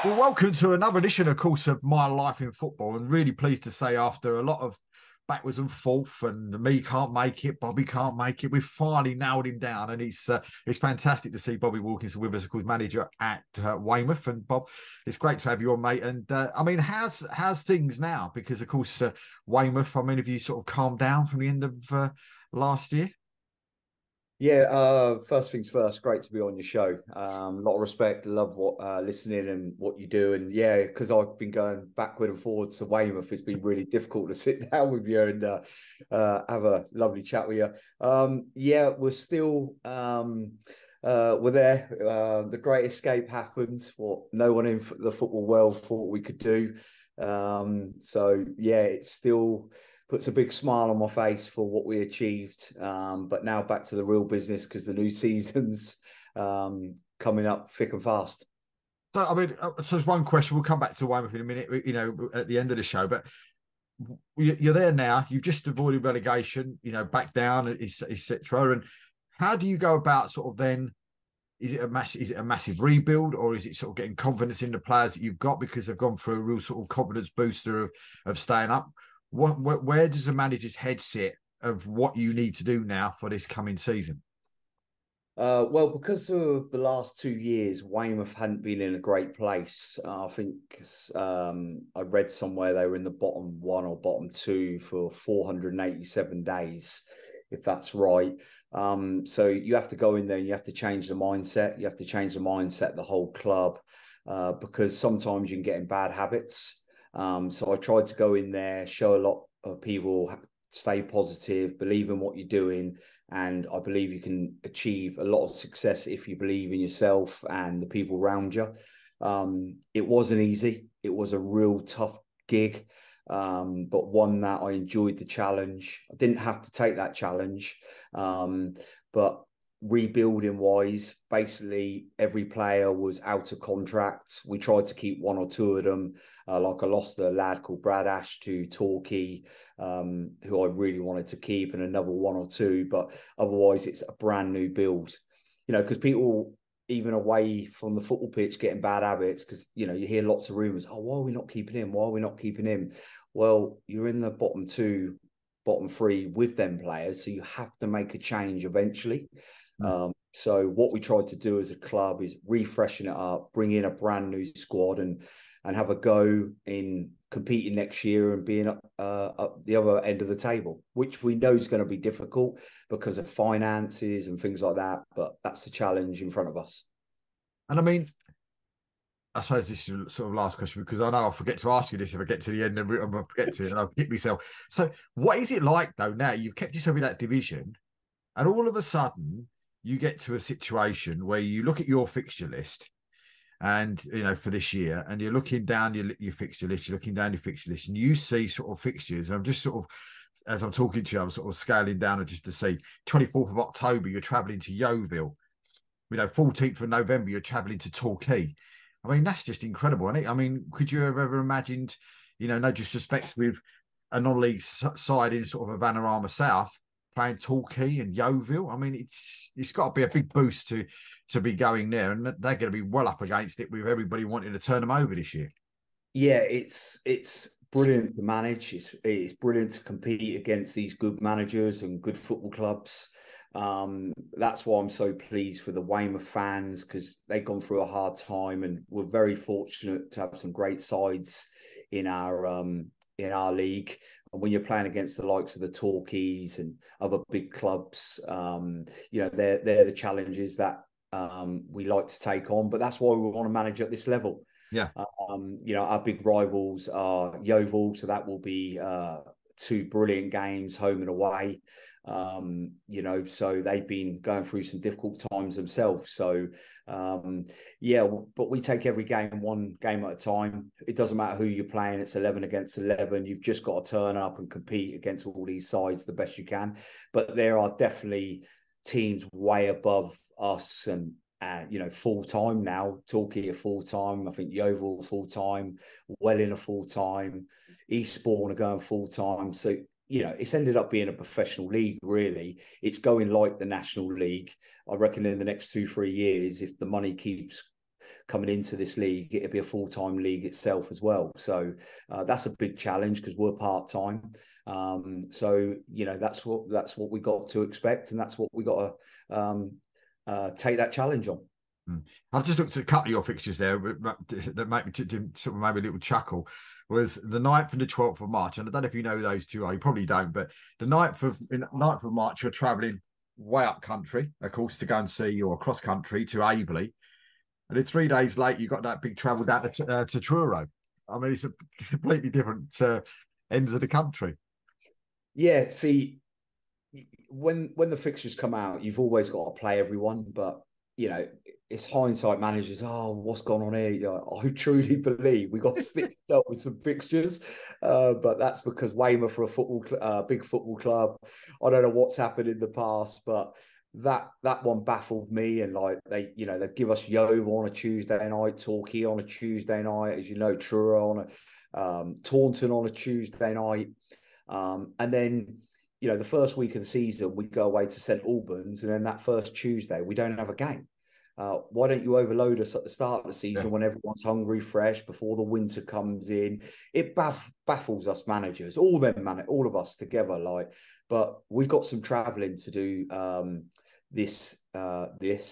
Well, welcome to another edition, of course, of My Life in Football. And really pleased to say, after a lot of backwards and forth, and me can't make it, Bobby can't make it, we've finally nailed him down. And it's fantastic to see Bobby Wilkinson with us, of course, manager at Weymouth. And Bob, it's great to have you on, mate. And I mean, how's things now? Because of course, Weymouth. I mean, have you sort of calmed down from the end of last year? Yeah, first things first, great to be on your show. A lot of respect, love what listening and what you do. And yeah, because I've been going backward and forward to Weymouth, it's been really difficult to sit down with you and have a lovely chat with you. Yeah, we're still we're there. The great escape happened, what no one in the football world thought we could do. So yeah, it's still puts a big smile on my face for what we achieved. But now back to the real business because the new season's coming up thick and fast. So, I mean, so there's one question. We'll come back to Weymouth in a minute, you know, at the end of the show. But you're there now. You've just avoided relegation, you know, back down, etc. And how do you go about sort of then? Is it a massive rebuild, or is it sort of getting confidence in the players that you've got because they've gone through a real sort of confidence booster of staying up? Where does the manager's head sit of what you need to do now for this coming season? Well, because of the last 2 years, Weymouth hadn't been in a great place. I think I read somewhere they were in the bottom one or bottom two for 487 days, if that's right. So you have to go in there and you have to change the mindset. You have to change the mindset of the whole club because sometimes you can get in bad habits. So I tried to go in there, show a lot of people stay positive, believe in what you're doing. And I believe you can achieve a lot of success if you believe in yourself and the people around you. It wasn't easy. It was a real tough gig, but one that I enjoyed the challenge. I didn't have to take that challenge, but rebuilding wise, basically every player was out of contract. We tried to keep one or two of them. Like I lost a lad called Brad Ash to Torquay, who I really wanted to keep, and another one or two. But otherwise, it's a brand new build. You know, because people even away from the football pitch getting bad habits, because you know you hear lots of rumours. Oh, why are we not keeping him? Why are we not keeping him? Well, you're in the bottom two, bottom three with them players, so you have to make a change eventually. So what we tried to do as a club is refreshing it up, bring in a brand new squad, and have a go in competing next year and being up the other end of the table, which we know is going to be difficult because of finances and things like that. But that's the challenge in front of us. And I mean, I suppose this is sort of last question because I know I'll forget to ask you this if I get to the end and I forget to, and I'll hit myself. So, what is it like though now? You've kept yourself in that division, and all of a sudden you get to a situation where you look at your fixture list, and you know for this year, and you're looking down your fixture list, you're looking down your fixture list, and you see sort of fixtures. I'm just sort of, as I'm talking to you, I'm sort of scaling down just to see 24th of October, you're travelling to Yeovil. You know, 14th of November, you're travelling to Torquay. I mean, that's just incredible, isn't it? I mean, could you have ever imagined, you know, no disrespect with a non-league side in sort of a Vanarama South playing Torquay and Yeovil? I mean, it's got to be a big boost to be going there, and they're going to be well up against it with everybody wanting to turn them over this year. Yeah, it's brilliant to manage. It's brilliant to compete against these good managers and good football clubs. That's why I'm so pleased for the Weymouth fans because they've gone through a hard time, and we're very fortunate to have some great sides in our league. And when you're playing against the likes of the Torquays and other big clubs, you know they're the challenges that we like to take on. But that's why we want to manage at this level. Yeah. You know, our big rivals are Yeovil, so that will be two brilliant games, home and away. You know, so they've been going through some difficult times themselves. So, yeah, but we take every game one game at a time. It doesn't matter who you're playing. It's 11 against 11. You've just got to turn up and compete against all these sides the best you can. But there are definitely teams way above us and you know, full time now. Torquay are full time. I think Yeovil full time. Welling are full time. Eastbourne are going full time. So you know, it's ended up being a professional league. Really, it's going like the National League. I reckon in the next 2-3 years, if the money keeps coming into this league, it'd be a full-time league itself as well. So that's a big challenge because we're part-time. So that's what we got to expect, and that's what we got to take that challenge on. I've just looked at a couple of your fixtures there that make me sort of maybe a little chuckle. Was the 9th and the 12th of March, and I don't know if you know who those two are. You probably don't, but the 9th of March, you're travelling way up country, of course, to go and see your cross country to Aveley, and then 3 days later you got that big travel down to Truro. I mean, it's a completely different ends of the country. Yeah, see, when the fixtures come out, you've always got to play everyone, but it's hindsight managers. Oh, what's gone on here? I truly believe we got to stick up with some fixtures, but that's because Weymouth are a big football club. I don't know what's happened in the past, but that one baffled me. And like they give us Yeovil on a Tuesday night, Torquay on a Tuesday night, as you know, Truro on a Taunton on a Tuesday night, and then. The first week of the season, we go away to St Albans, and then that first Tuesday, we don't have a game. Why don't you overload us at the start of the season when everyone's hungry, fresh, before the winter comes in? It baffles us managers, all of us together. But we got some travelling to do this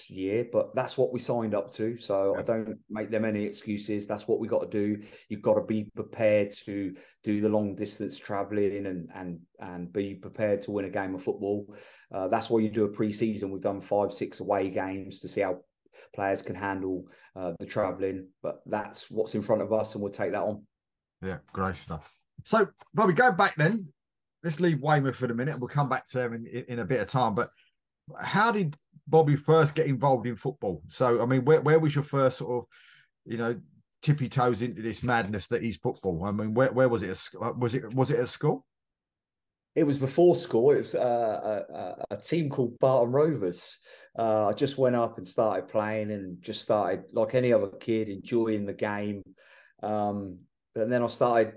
year, but that's what we signed up to. So I don't make them any excuses. That's what we got to do. You've got to be prepared to do the long distance traveling and be prepared to win a game of football. That's why you do a pre-season. We've done 5-6 away games to see how players can handle the traveling, but that's what's in front of us, and we'll take that on. Yeah, great stuff. So Bobby, go back then. Let's leave Weymouth for a minute, and we'll come back to them in a bit of time. But how did Bobby first get involved in football? So, I mean, where was your first sort of, tippy toes into this madness that is football? I mean, where was it? Was it at school? It was before school. It was a team called Barton Rovers. I just went up and started playing, and just started like any other kid enjoying the game. And then I started,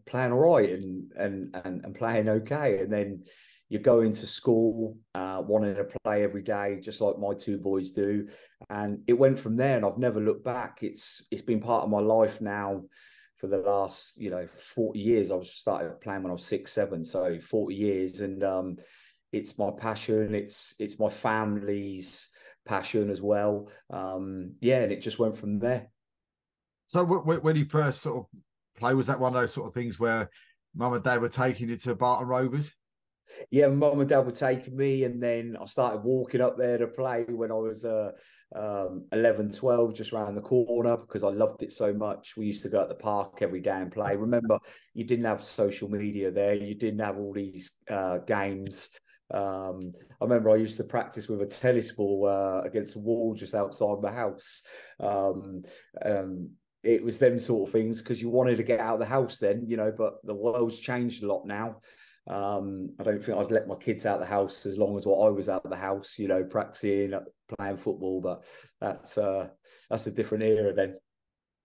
playing all right and playing okay. And then you go into school wanting to play every day, just like my two boys do. And it went from there, and I've never looked back. It's been part of my life now for the last, 40 years. I started playing when I was 6, 7, so 40 years. And it's my passion. It's my family's passion as well. And it just went from there. So when you first sort of play, was that one of those sort of things where mum and dad were taking you to Barton Rovers? Yeah, mum and dad were taking me, and then I started walking up there to play when I was 11, 12, just around the corner, because I loved it so much. We used to go at the park every day and play. Remember, you didn't have social media there. You didn't have all these games. I remember I used to practice with a tennis ball against the wall just outside my house. It was them sort of things, because you wanted to get out of the house then, but the world's changed a lot now. I don't think I'd let my kids out of the house as long as what I was out of the house, practicing, playing football. But that's a different era then.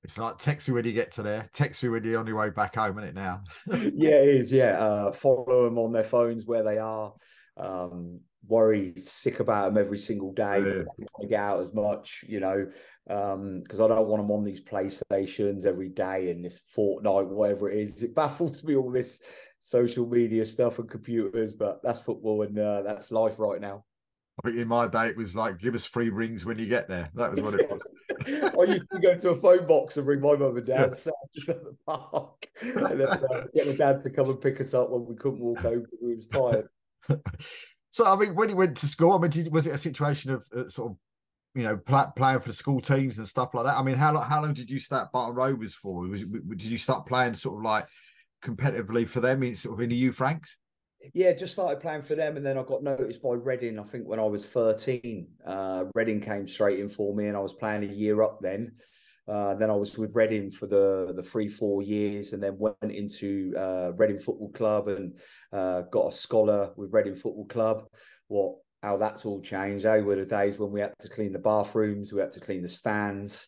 It's like text me when you get to there, text me when you're on your way back home, isn't it now? Yeah, it is. Yeah. Follow them on their phones where they are. Worry sick about them every single day, but they don't want to get out as much, because I don't want them on these PlayStations every day and this Fortnite, whatever it is. It baffles me, all this social media stuff and computers, but that's football, and that's life right now. I think in my day it was like, give us 3 rings when you get there. That was what it was. I used to go to a phone box and ring my mum and dad just at the park, and then get my dad to come and pick us up when we couldn't walk home because we was tired. So, I mean, when you went to school, I mean, was it a situation of sort of, playing for the school teams and stuff like that? I mean, how long did you start Barton Rovers for? Did you start playing sort of like competitively for them in the youth ranks? Yeah, just started playing for them, and then I got noticed by Reading, I think when I was 13. Reading came straight in for me, and I was playing a year up then. Then I was with Reading for the 3-4 years, and then went into Reading Football Club and got a scholar with Reading Football Club. How that's all changed. They were the days when we had to clean the bathrooms, we had to clean the stands.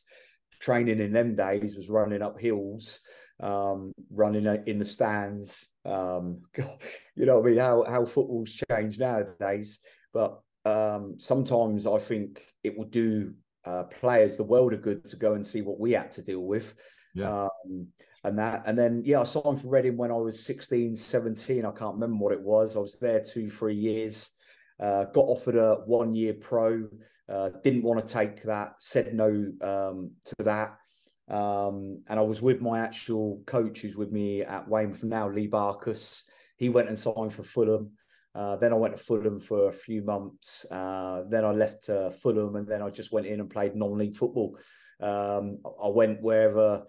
Training in them days was running up hills, running in the stands. You know what I mean? How football's changed nowadays. But sometimes I think it would do players the world of good to go and see what we had to deal with. Yeah. And then, yeah, I signed for Reading when I was 16, 17. I can't remember what it was. I was there 2-3 years. Got offered a 1-year pro. Didn't want to take that. Said no to that. And I was with my actual coach who's with me at Weymouth now, Lee Barkus. He went and signed for Fulham. Then I went to Fulham for a few months. Then I left Fulham, and then I just went in and played non-league football. I went wherever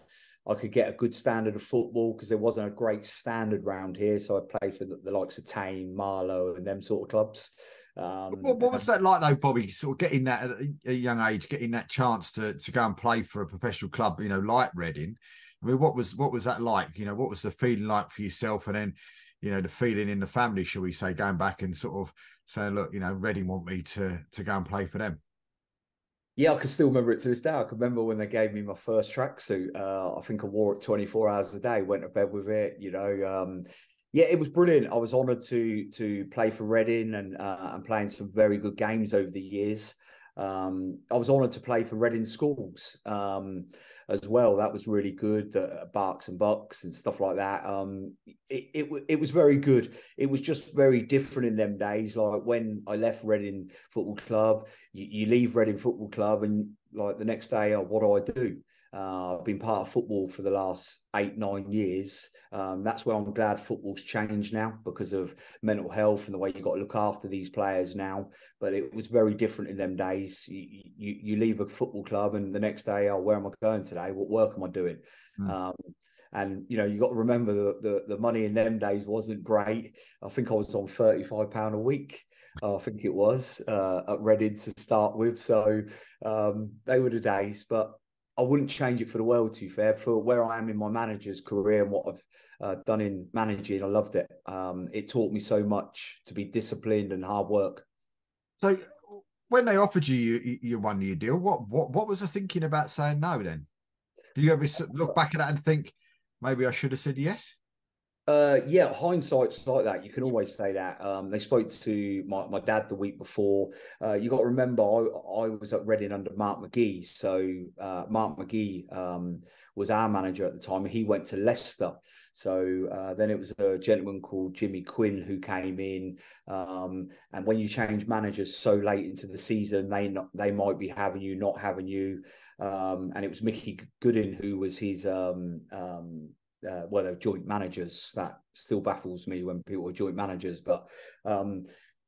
I could get a good standard of football, because there wasn't a great standard round here. So I played for the likes of Tame, Marlow, and them sort of clubs. What was that like, though, Bobby? Sort of getting that at a young age, getting that chance to go and play for a professional club, like Reading. I mean, what was that like? What was the feeling like for yourself, and then, the feeling in the family, shall we say, going back and sort of saying, look, Reading want me to go and play for them. Yeah, I can still remember it to this day. I can remember when they gave me my first tracksuit. I think I wore it 24 hours a day, went to bed with it, Yeah, it was brilliant. I was honoured to play for Reading and playing some very good games over the years. I was honoured to play for Reading schools as well. That was really good. The Barks and Bucks and stuff like that. It was very good. It was just very different in them days. Like when I left Reading Football Club, you leave Reading Football Club, and like the next day, what do I do? I've been part of football for the last 8-9 years. That's where I'm glad football's changed now, because of mental health and the way you've got to look after these players now. But it was very different in them days. You leave a football club, and the next day, where am I going today? What work am I doing? And you got to remember the money in them days wasn't great. I think I was on £35 a week. I think it was at Reading to start with. So they were the days, but I wouldn't change it for the world, to be fair. For where I am in my manager's career and what I've done in managing, I loved it. It taught me so much to be disciplined and hard work. So when they offered you your 1-year deal, what was the thinking about saying no then? Do you ever look back at that and think, maybe I should have said yes? Yeah, hindsight's like that. You can always say that. They spoke to my dad the week before. You got to remember, I was at Reading under Mark McGee. So Mark McGee was our manager at the time. He went to Leicester. So then it was a gentleman called Jimmy Quinn who came in. And when you change managers so late into the season, they might be having you, not having you. And it was Mickey Goodin who was his well, they're joint managers. That still baffles me when people are joint managers. But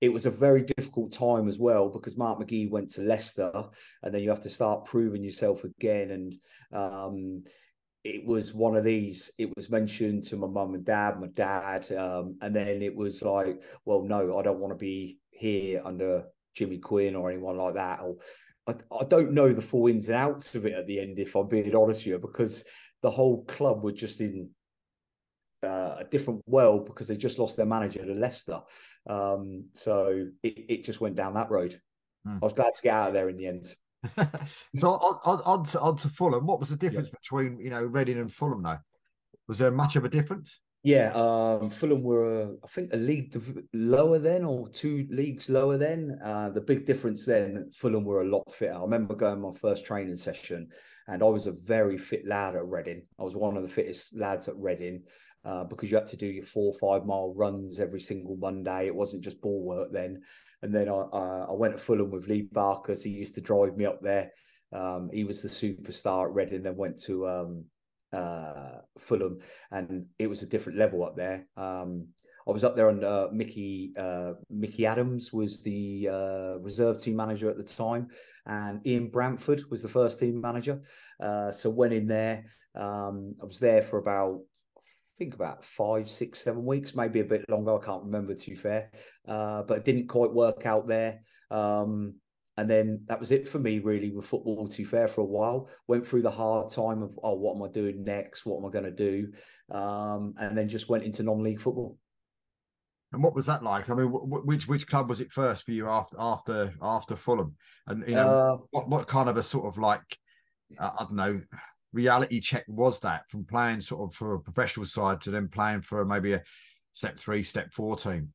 it was a very difficult time as well, because Mark McGee went to Leicester, and then you have to start proving yourself again. And it was one of these. It was mentioned to my mum and dad, and then it was like, well, no, I don't want to be here under Jimmy Quinn or anyone like that. Or I don't know the full ins and outs of it at the end, if I'm being honest with you, because the whole club were just in a different world, because they just lost their manager to Leicester. So it just went down that road. I was glad to get out of there in the end. So on to Fulham. What was the difference between Reading and Fulham now? Was there much of a difference? Yeah, Fulham were, I think, a league lower then, or 2 leagues lower then. The big difference then, Fulham were a lot fitter. I remember going my first training session, and I was a very fit lad at Reading. I was one of the fittest lads at Reading, because you had to do your 4 or 5 mile runs every single Monday. It wasn't just ball work then. And then I went to Fulham with Lee Barkus. He used to drive me up there. He was the superstar at Reading, then went to Fulham, and it was a different level up there. I was up there under Mickey Adams was the reserve team manager at the time, and Ian Bramford was the first team manager. So went in there. I was there for about 5, 6, 7 weeks, maybe a bit longer. I can't remember, to be fair, but it didn't quite work out there. And then that was it for me, really, with football, to be fair, for a while. Went through the hard time of, what am I doing next? What am I going to do? And then just went into non-league football. And what was that like? I mean, which club was it first for you after Fulham? And what kind of a sort of like I don't know, reality check was that, from playing sort of for a professional side to then playing for maybe a step 3, step 4 team?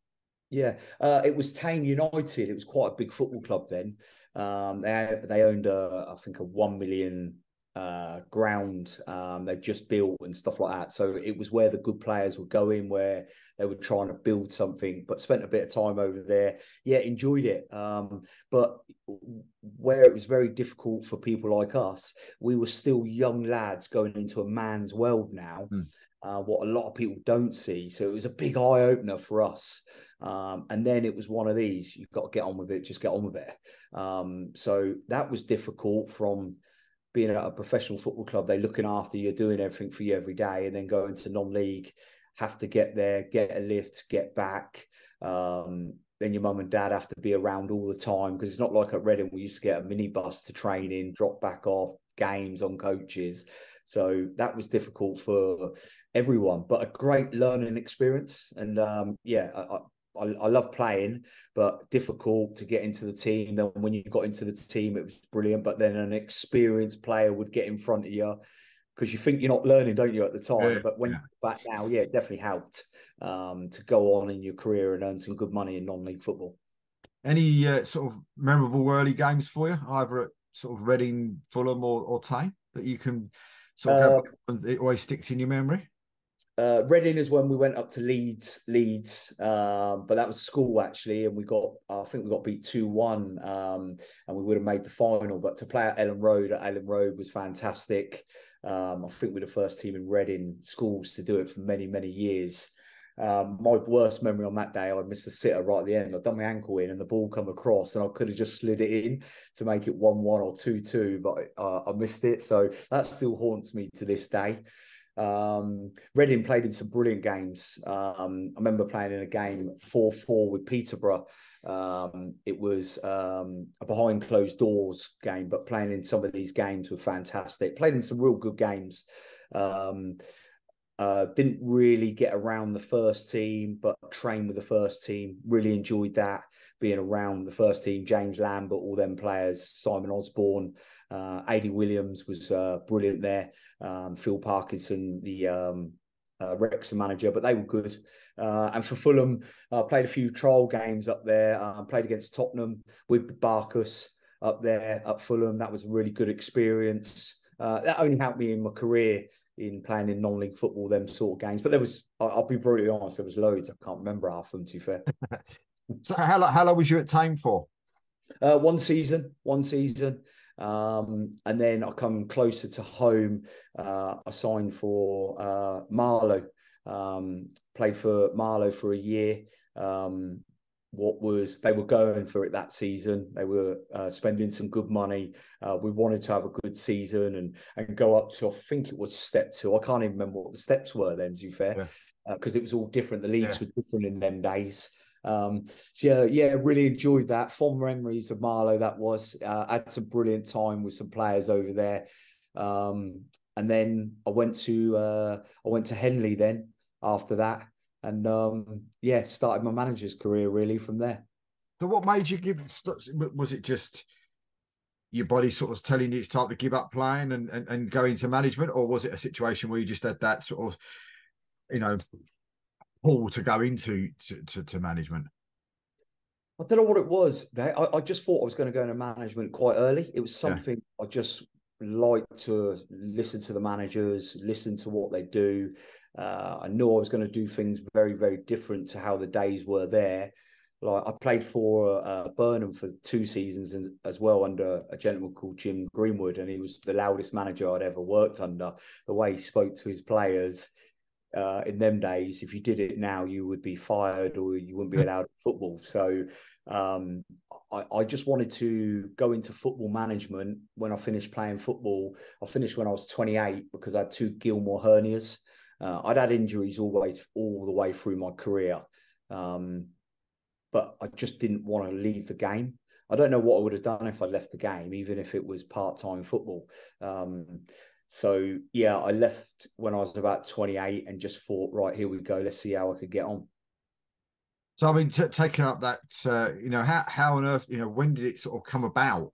Yeah, it was Tame United. It was quite a big football club then. They owned I think a 1 million ground. They just built and stuff like that. So it was where the good players would go in, where they were trying to build something. But spent a bit of time over there. Yeah, enjoyed it. But where it was very difficult for people like us, we were still young lads going into a man's world now. Mm. What a lot of people don't see. So it was a big eye opener for us. And then it was one of these, you've got to get on with it, just get on with it. So that was difficult from being at a professional football club. They're looking after you, doing everything for you every day, and then going to non-league, have to get there, get a lift, get back. Then your mum and dad have to be around all the time, because it's not like at Reading, we used to get a minibus to train in, drop back off, games on coaches. So that was difficult for everyone, but a great learning experience. And I love playing, but difficult to get into the team. Then when you got into the team, it was brilliant. But then an experienced player would get in front of you, because you think you're not learning, don't you, at the time? But when you're back now, yeah, it definitely helped to go on in your career and earn some good money in non-league football. Any sort of memorable early games for you, either at sort of Reading, Fulham, or Tame, that you can sort of it always sticks in your memory? Reading is when we went up to Leeds, but that was school actually, and I think we got beat 2-1, and we would have made the final. But to play at Ellen Road was fantastic. I think we're the first team in Reading schools to do it for many, many years. My worst memory on that day, I missed a sitter right at the end. I'd done my ankle in and the ball come across, and I could have just slid it in to make it 1-1 or 2-2, but I missed it. So that still haunts me to this day. Reading played in some brilliant games. I remember playing in a game 4-4 with Peterborough. It was a behind closed doors game, but playing in some of these games were fantastic. Played in some real good games. Didn't really get around the first team, but trained with the first team. Really enjoyed that, being around the first team. James Lambert, all them players, Simon Osborne, Adi Williams was brilliant there. Phil Parkinson, the Wrexham manager, but they were good. And for Fulham, played a few trial games up there. Played against Tottenham with Barkus up there at Fulham. That was a really good experience. That only helped me in my career in playing in non-league football, them sort of games. But there was, I'll be brutally honest, there was loads. I can't remember half of them, to be fair. So how long was you at Tame for? One season. And then I come closer to home. I signed for Marlow. Played for Marlow for a year. They were going for it that season. They were spending some good money. We wanted to have a good season and go up to, I think it was step 2. I can't even remember what the steps were then, to be fair, because it was all different. The leagues were different in them days. So yeah, really enjoyed that. Fond memories of Marlow. That was had some brilliant time with some players over there. And then I went to Henley then after that. And started my manager's career really from there. So what made you give? Was it just your body sort of telling you it's time to give up playing and go into management, or was it a situation where you just had that sort of, pull to go into to management? I don't know what it was. I just thought I was going to go into management quite early. It was something I just liked to listen to the managers, listen to what they do. I knew I was going to do things very, very different to how the days were there. Like I played for Burnham for 2 seasons as well under a gentleman called Jim Greenwood, and he was the loudest manager I'd ever worked under. The way he spoke to his players in them days, if you did it now, you would be fired or you wouldn't be allowed football. So I just wanted to go into football management when I finished playing football. I finished when I was 28 because I had 2 Gilmore hernias. I'd had injuries all the way through my career, but I just didn't want to leave the game. I don't know what I would have done if I left the game, even if it was part-time football. So yeah, I left when I was about 28 and just thought, right, here we go. Let's see how I could get on. So I mean, taking up that, how on earth, when did it sort of come about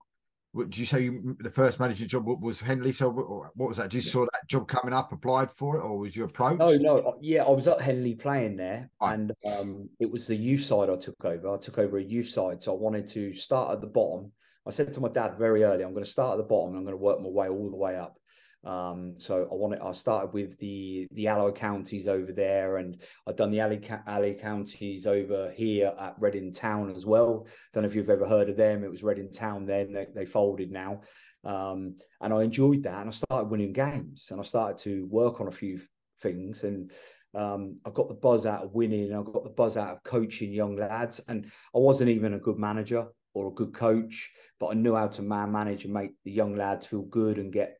What, did you say the first manager job was Henley? So what was that? Just saw that job coming up, applied for it, or was you No, approached? no, yeah, I was at Henley playing there, Right. and it was the youth side I took over. I took over a youth side, so I wanted to start at the bottom. I said to my dad very early, I'm going to start at the bottom, and I'm going to work my way all the way up. So I started with the Alloy counties over there, and I've done the Alley counties over here at Reading Town as well. Don't know if you've ever heard of them. It was Reading Town then. They folded now, and I enjoyed that, and I started winning games, and I started to work on a few things, and I got the buzz out of winning. I got the buzz out of coaching young lads, and I wasn't even a good manager or a good coach, but I knew how to manage and make the young lads feel good and get,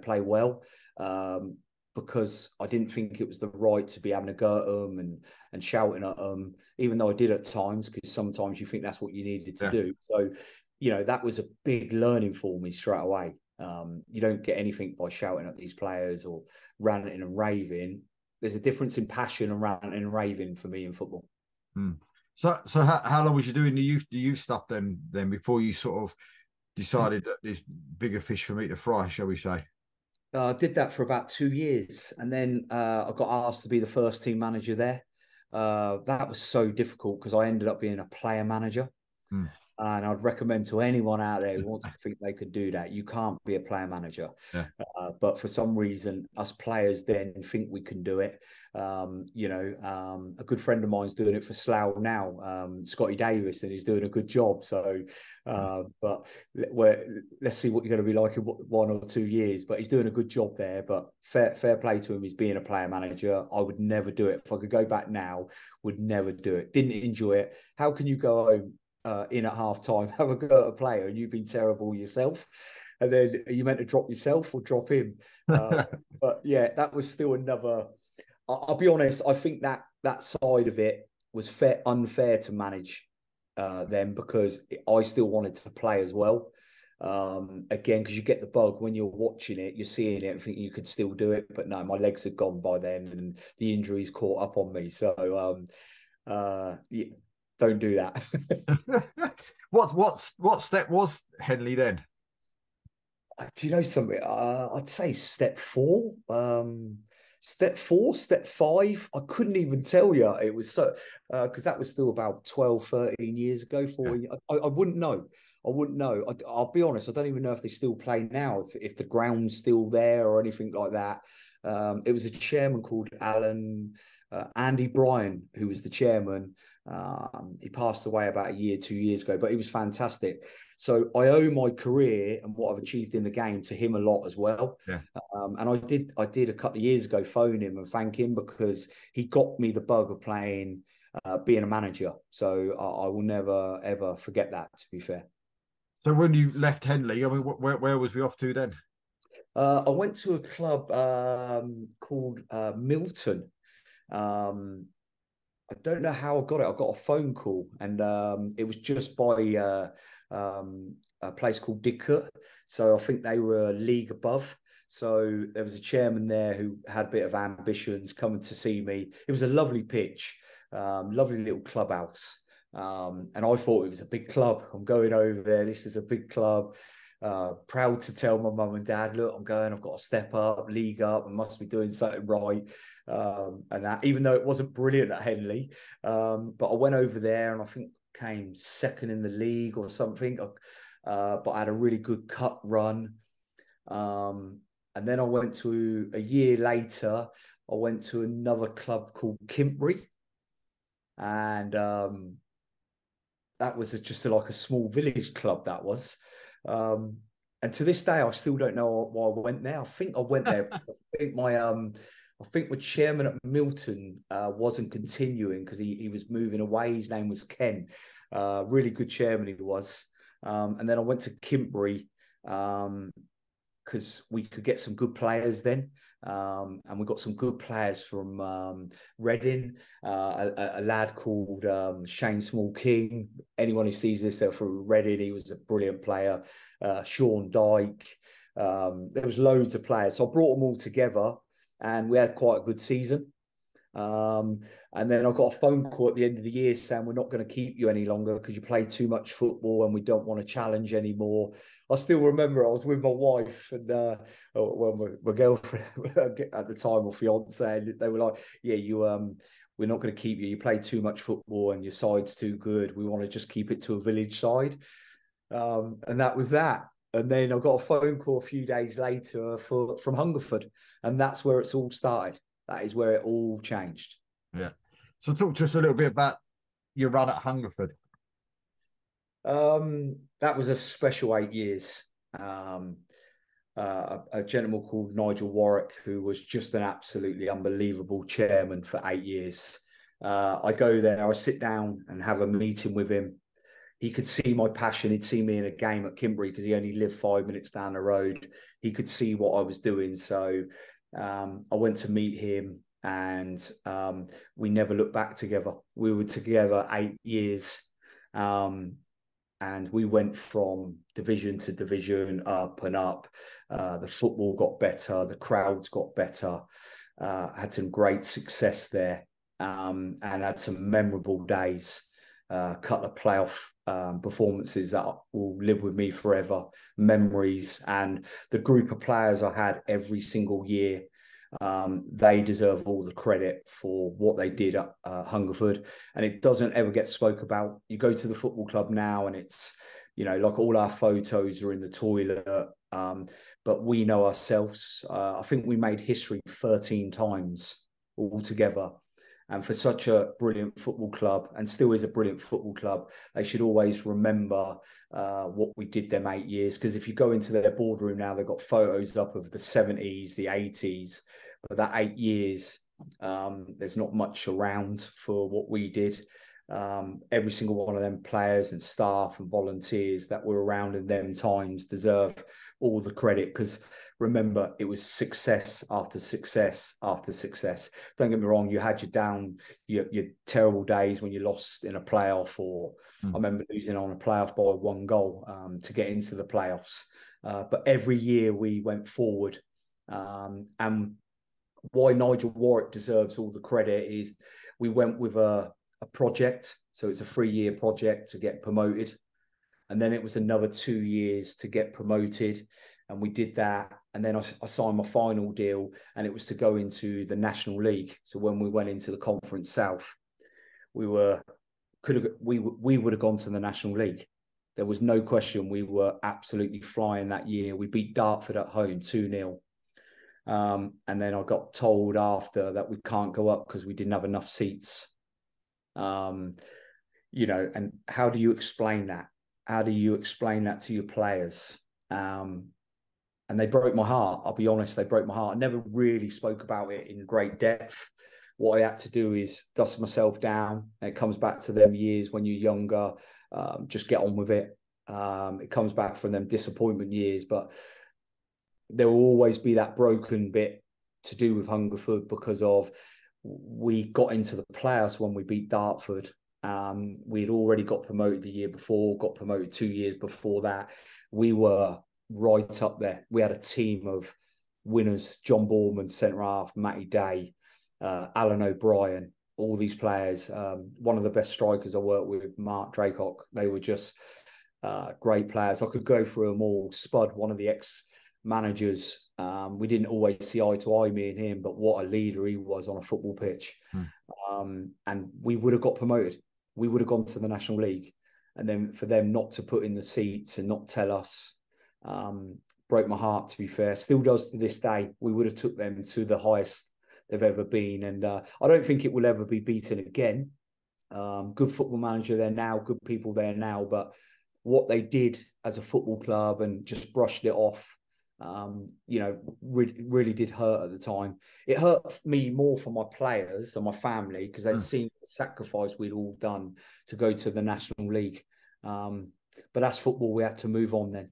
play well. Because I didn't think it was the right to be having a go at them and shouting at them, even though I did at times, because sometimes you think that's what you needed to do. So, that was a big learning for me straight away. You don't get anything by shouting at these players or ranting and raving. There's a difference in passion and ranting and raving for me in football. So how long was you doing the youth stuff then before you sort of decided that there's bigger fish for me to fry, shall we say? I did that for about 2 years, and then I got asked to be the first team manager there. That was so difficult because I ended up being a player manager. And I'd recommend to anyone out there who wants to think they could do that, you can't be a player manager. Yeah. But for some reason, us players then think we can do it. A good friend of mine's doing it for Slough now, Scotty Davis, and he's doing a good job. So, but let's see what you're going to be like in 1 or 2 years. But he's doing a good job there. But fair play to him. He's being a player manager. I would never do it. If I could go back now, would never do it. Didn't enjoy it. How can you go home in at half time, have a go at a player, and you've been terrible yourself, and then are you meant to drop yourself or drop him? But yeah, that was still another. I'll be honest, I think that side of it was unfair to manage them, because I still wanted to play as well. Again, because you get the bug when you're watching it, you're seeing it and thinking you could still do it, but no, my legs had gone by then and the injuries caught up on me. So yeah, don't do that. What step was Henley then? Do you know something? I'd say step 4. Step 4, step 5. I couldn't even tell you. It was so because that was still about 12, 13 years ago. 14. Yeah. I wouldn't know. I wouldn't know. I'll be honest. I don't even know if they still play now. If the ground's still there or anything like that. It was a chairman called Andy Bryan, who was the chairman. He passed away about 2 years ago, but he was fantastic. So I owe my career and what I've achieved in the game to him a lot as well. Yeah. And I did a couple of years ago phone him and thank him, because he got me the bug of playing, being a manager. So I will never ever forget that, to be fair. So when you left Henley, I mean, where was we off to then? I went to a club called Milton. I don't know how I got it. I got a phone call, and it was just by a place called Didcot. So I think they were a league above. So there was a chairman there who had a bit of ambitions coming to see me. It was a lovely pitch, lovely little clubhouse. And I thought it was a big club. I'm going over there. This is a big club. Proud to tell my mum and dad, look, I'm going, I've got to step up, league up, I must be doing something right. And that, even though it wasn't brilliant at Henley, but I went over there and I think came second in the league or something. But I had a really good cut run. And then I went to, a year later, I went to another club called Kimpbury. And that was just like a small village club, that was. And to this day, I still don't know why I went there. I think I went there. I think my chairman at Milton wasn't continuing because he was moving away. His name was Ken. Really good chairman he was. And then I went to Kimpbury because we could get some good players then. And we got some good players from Reading, a lad called Shane Small King. Anyone who sees this from Reading, he was a brilliant player. Sean Dyke. There was loads of players. So I brought them all together and we had quite a good season. And then I got a phone call at the end of the year saying we're not going to keep you any longer because you play too much football and we don't want to challenge anymore. I still remember I was with my wife and my girlfriend at the time, or fiance, and they were like, "Yeah, we're not going to keep you. You play too much football and your side's too good. We want to just keep it to a village side." And that was that. And then I got a phone call a few days later from Hungerford, and that's where it's all started. That is where it all changed. Yeah. So talk to us a little bit about your run at Hungerford. That was a special 8 years. A gentleman called Nigel Warwick, who was just an absolutely unbelievable chairman for 8 years. I go there, I sit down and have a meeting with him. He could see my passion. He'd see me in a game at Kimberley because he only lived 5 minutes down the road. He could see what I was doing. So I went to meet him, and we never looked back together. We were together 8 years, and we went from division to division, up and up. The football got better. The crowds got better. Had some great success there, and had some memorable days. Couple of playoff performances that will live with me forever, memories, and the group of players I had every single year. They deserve all the credit for what they did at Hungerford, and it doesn't ever get spoke about. You go to the football club now and it's, like all our photos are in the toilet, but we know ourselves. I think we made history 13 times altogether. And for such a brilliant football club, and still is a brilliant football club, they should always remember what we did them 8 years. Because if you go into their boardroom now, they've got photos up of the 70s, the 80s. But that 8 years, there's not much around for what we did. Every single one of them players and staff and volunteers that were around in them times deserve all the credit, because remember, it was success after success after success. Don't get me wrong, you had your terrible days when you lost in a playoff, or I remember losing on a playoff by 1 goal to get into the playoffs. But every year we went forward. And why Nigel Warwick deserves all the credit is we went with a project. So it's a 3-year project to get promoted. And then it was another 2 years to get promoted. And we did that. And then I signed my final deal, and it was to go into the National League. So when we went into the Conference South, we would have gone to the National League. There was no question. We were absolutely flying that year. We beat Dartford at home 2-0. And then I got told after that we can't go up because we didn't have enough seats. And how do you explain that? How do you explain that to your players? And they broke my heart. I'll be honest, they broke my heart. I never really spoke about it in great depth. What I had to do is dust myself down. And it comes back to them years when you're younger. Just get on with it. It comes back from them disappointment years, but there will always be that broken bit to do with Hungerford, because of we got into the playoffs when we beat Dartford. We'd already got promoted the year before, got promoted 2 years before that. We were right up there. We had a team of winners: John Borman, centre half, Matty Day, Alan O'Brien, all these players. One of the best strikers I worked with, Mark Draycock. They were just great players. I could go through them all. Spud, one of the ex-managers. We didn't always see eye to eye, me and him, but what a leader he was on a football pitch. And we would have got promoted. We would have gone to the National League. And then for them not to put in the seats and not tell us, broke my heart, to be fair. Still does to this day. We would have took them to the highest they've ever been. And I don't think it will ever be beaten again. Good football manager there now, good people there now. But what they did as a football club and just brushed it off, really did hurt at the time. It hurt me more for my players and my family, because they'd seen the sacrifice we'd all done to go to the National League. But that's football. We had to move on then.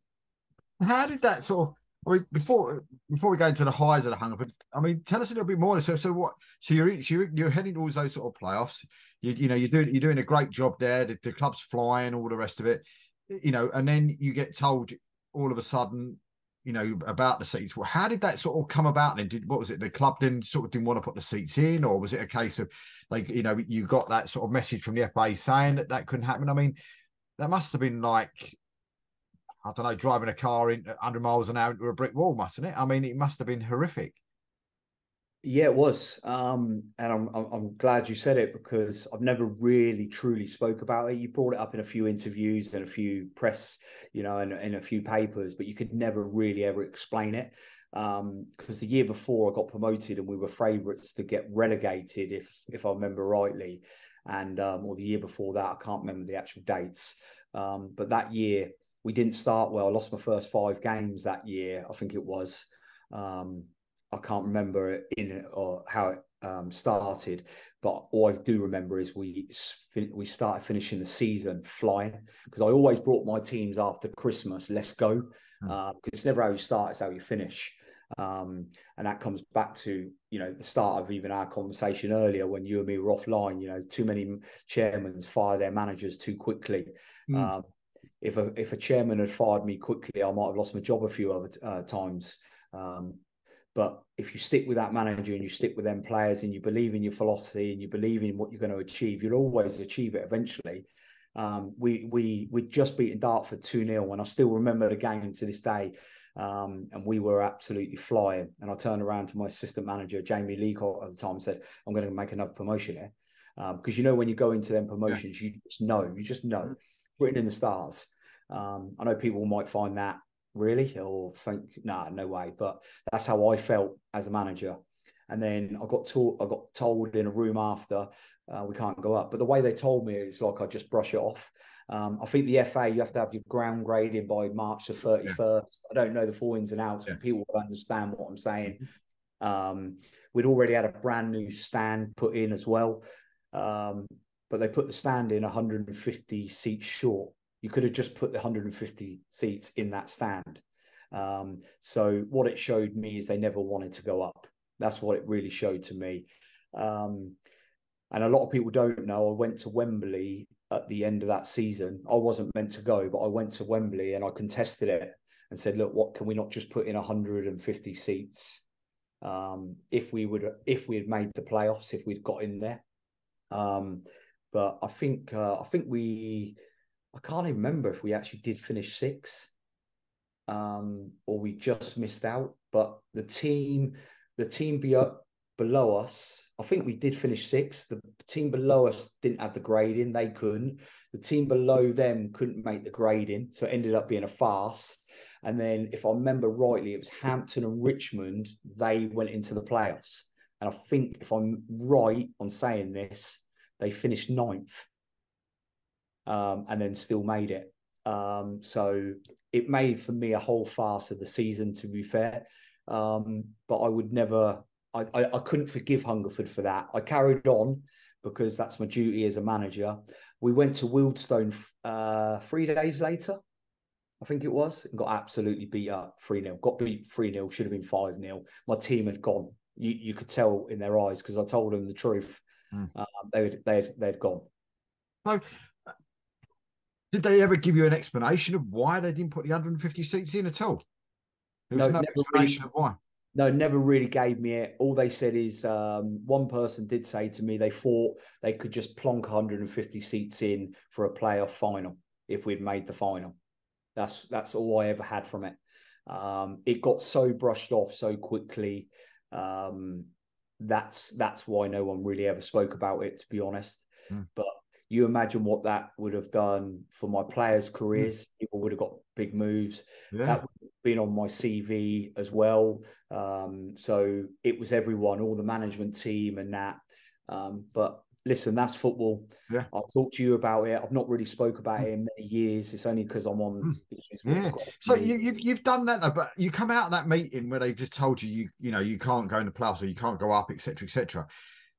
How did that sort of? I mean, before we go into the highs of the Hungerford, I mean, tell us a little bit more. So what? So you're heading towards those sort of playoffs. You're doing a great job there. The club's flying, all the rest of it. And then you get told all of a sudden about the seats. Well, how did that sort of come about then? What was it? The club then sort of didn't want to put the seats in, or was it a case of like, you got that sort of message from the FA saying that couldn't happen? I mean, that must have been like, I don't know, driving a car in 100 miles an hour into a brick wall, mustn't it? I mean, it must have been horrific. Yeah, it was, and I'm glad you said it, because I've never really truly spoke about it. You brought it up in a few interviews and a few press, and in a few papers, but you could never really ever explain it. Because the year before I got promoted and we were favourites to get relegated, if I remember rightly, and or the year before that, I can't remember the actual dates. But that year we didn't start well. I lost my first 5 games that year, I think it was. I can't remember it or how it started, but all I do remember is we started finishing the season flying, because I always brought my teams after Christmas. Let's go, because it's never how you start; it's how you finish. And that comes back to the start of even our conversation earlier when you and me were offline. Too many chairmen fire their managers too quickly. If a chairman had fired me quickly, I might have lost my job a few other times. But if you stick with that manager and you stick with them players and you believe in your philosophy and you believe in what you're going to achieve, you'll always achieve it eventually. We'd just beaten Dartford 2-0, and I still remember the game to this day. And we were absolutely flying. And I turned around to my assistant manager, Jamie Leacock, at the time, and said, I'm going to make another promotion here. Because when you go into them promotions, you just know, written in the stars. I know people might find that really, or think, nah, no way. But that's how I felt as a manager. And then I got told in a room after, we can't go up. But the way they told me, it's like I just brush it off. I think the FA, you have to have your ground grading by March the 31st. I don't know the full ins and outs, but people will understand what I'm saying. We'd already had a brand new stand put in as well. But they put the stand in 150 seats short. You could have just put the 150 seats in that stand. So what it showed me is they never wanted to go up. That's what it really showed to me. And a lot of people don't know, I went to Wembley at the end of that season. I wasn't meant to go, but I went to Wembley and I contested it and said, look, what can we not just put in 150 seats? If we had made the playoffs, if we'd got in there. But I think I can't even remember if we actually did finish 6, or we just missed out. But the team below us, I think we did finish 6. The team below us didn't have the grading; they couldn't. The team below them couldn't make the grading, so it ended up being a farce. And then, if I remember rightly, it was Hampton and Richmond. They went into the playoffs, and I think, if I'm right on saying this, they finished 9th. And then still made it. So it made for me a whole farce of the season, to be fair. But I would never, I couldn't forgive Hungerford for that. I carried on because that's my duty as a manager. We went to Wealdstone 3 days later, I think it was, and got absolutely beat up 3-0. Got beat 3-0, should have been 5-0. My team had gone. You could tell in their eyes because I told them the truth. They'd gone. So, did they ever give you an explanation of why they didn't put the 150 seats in at all? There was no explanation of why. No, never really gave me it. All they said is, one person did say to me they thought they could just plonk 150 seats in for a playoff final if we'd made the final. That's all I ever had from it. It got so brushed off so quickly. That's why no one really ever spoke about it, to be honest. But you imagine what that would have done for my players' careers. People would have got big moves. That would have been on my CV as well. So it was everyone, all the management team and that. But listen, that's football. I'll talk to you about it. I've not really spoke about it in many years. It's only because I'm on. So you've done that though, but you come out of that meeting where they just told you you can't go in the playoffs or you can't go up, etc., etc.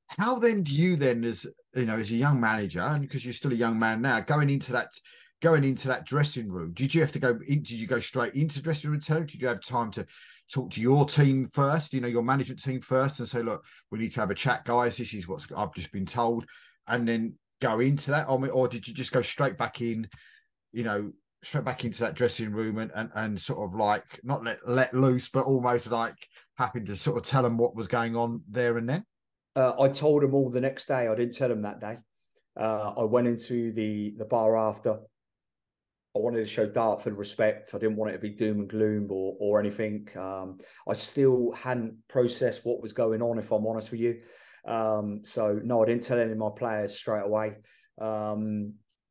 How then do you then, as a young manager, and because you're still a young man now, going into that dressing room, did you have to go? Did you go straight into dressing room? Did you have time to talk to your team first? Your management team first, and say, look, we need to have a chat, guys. This is what I've just been told, and then go into that. Or did you just go straight back in? straight back into that dressing room and sort of like not let loose, but almost like happy to sort of tell them what was going on there and then? I told them all the next day. I didn't tell them that day. I went into the bar after. I wanted to show Dartford respect. I didn't want it to be doom and gloom or anything. I still hadn't processed what was going on, if I'm honest with you. So no, I didn't tell any of my players straight away.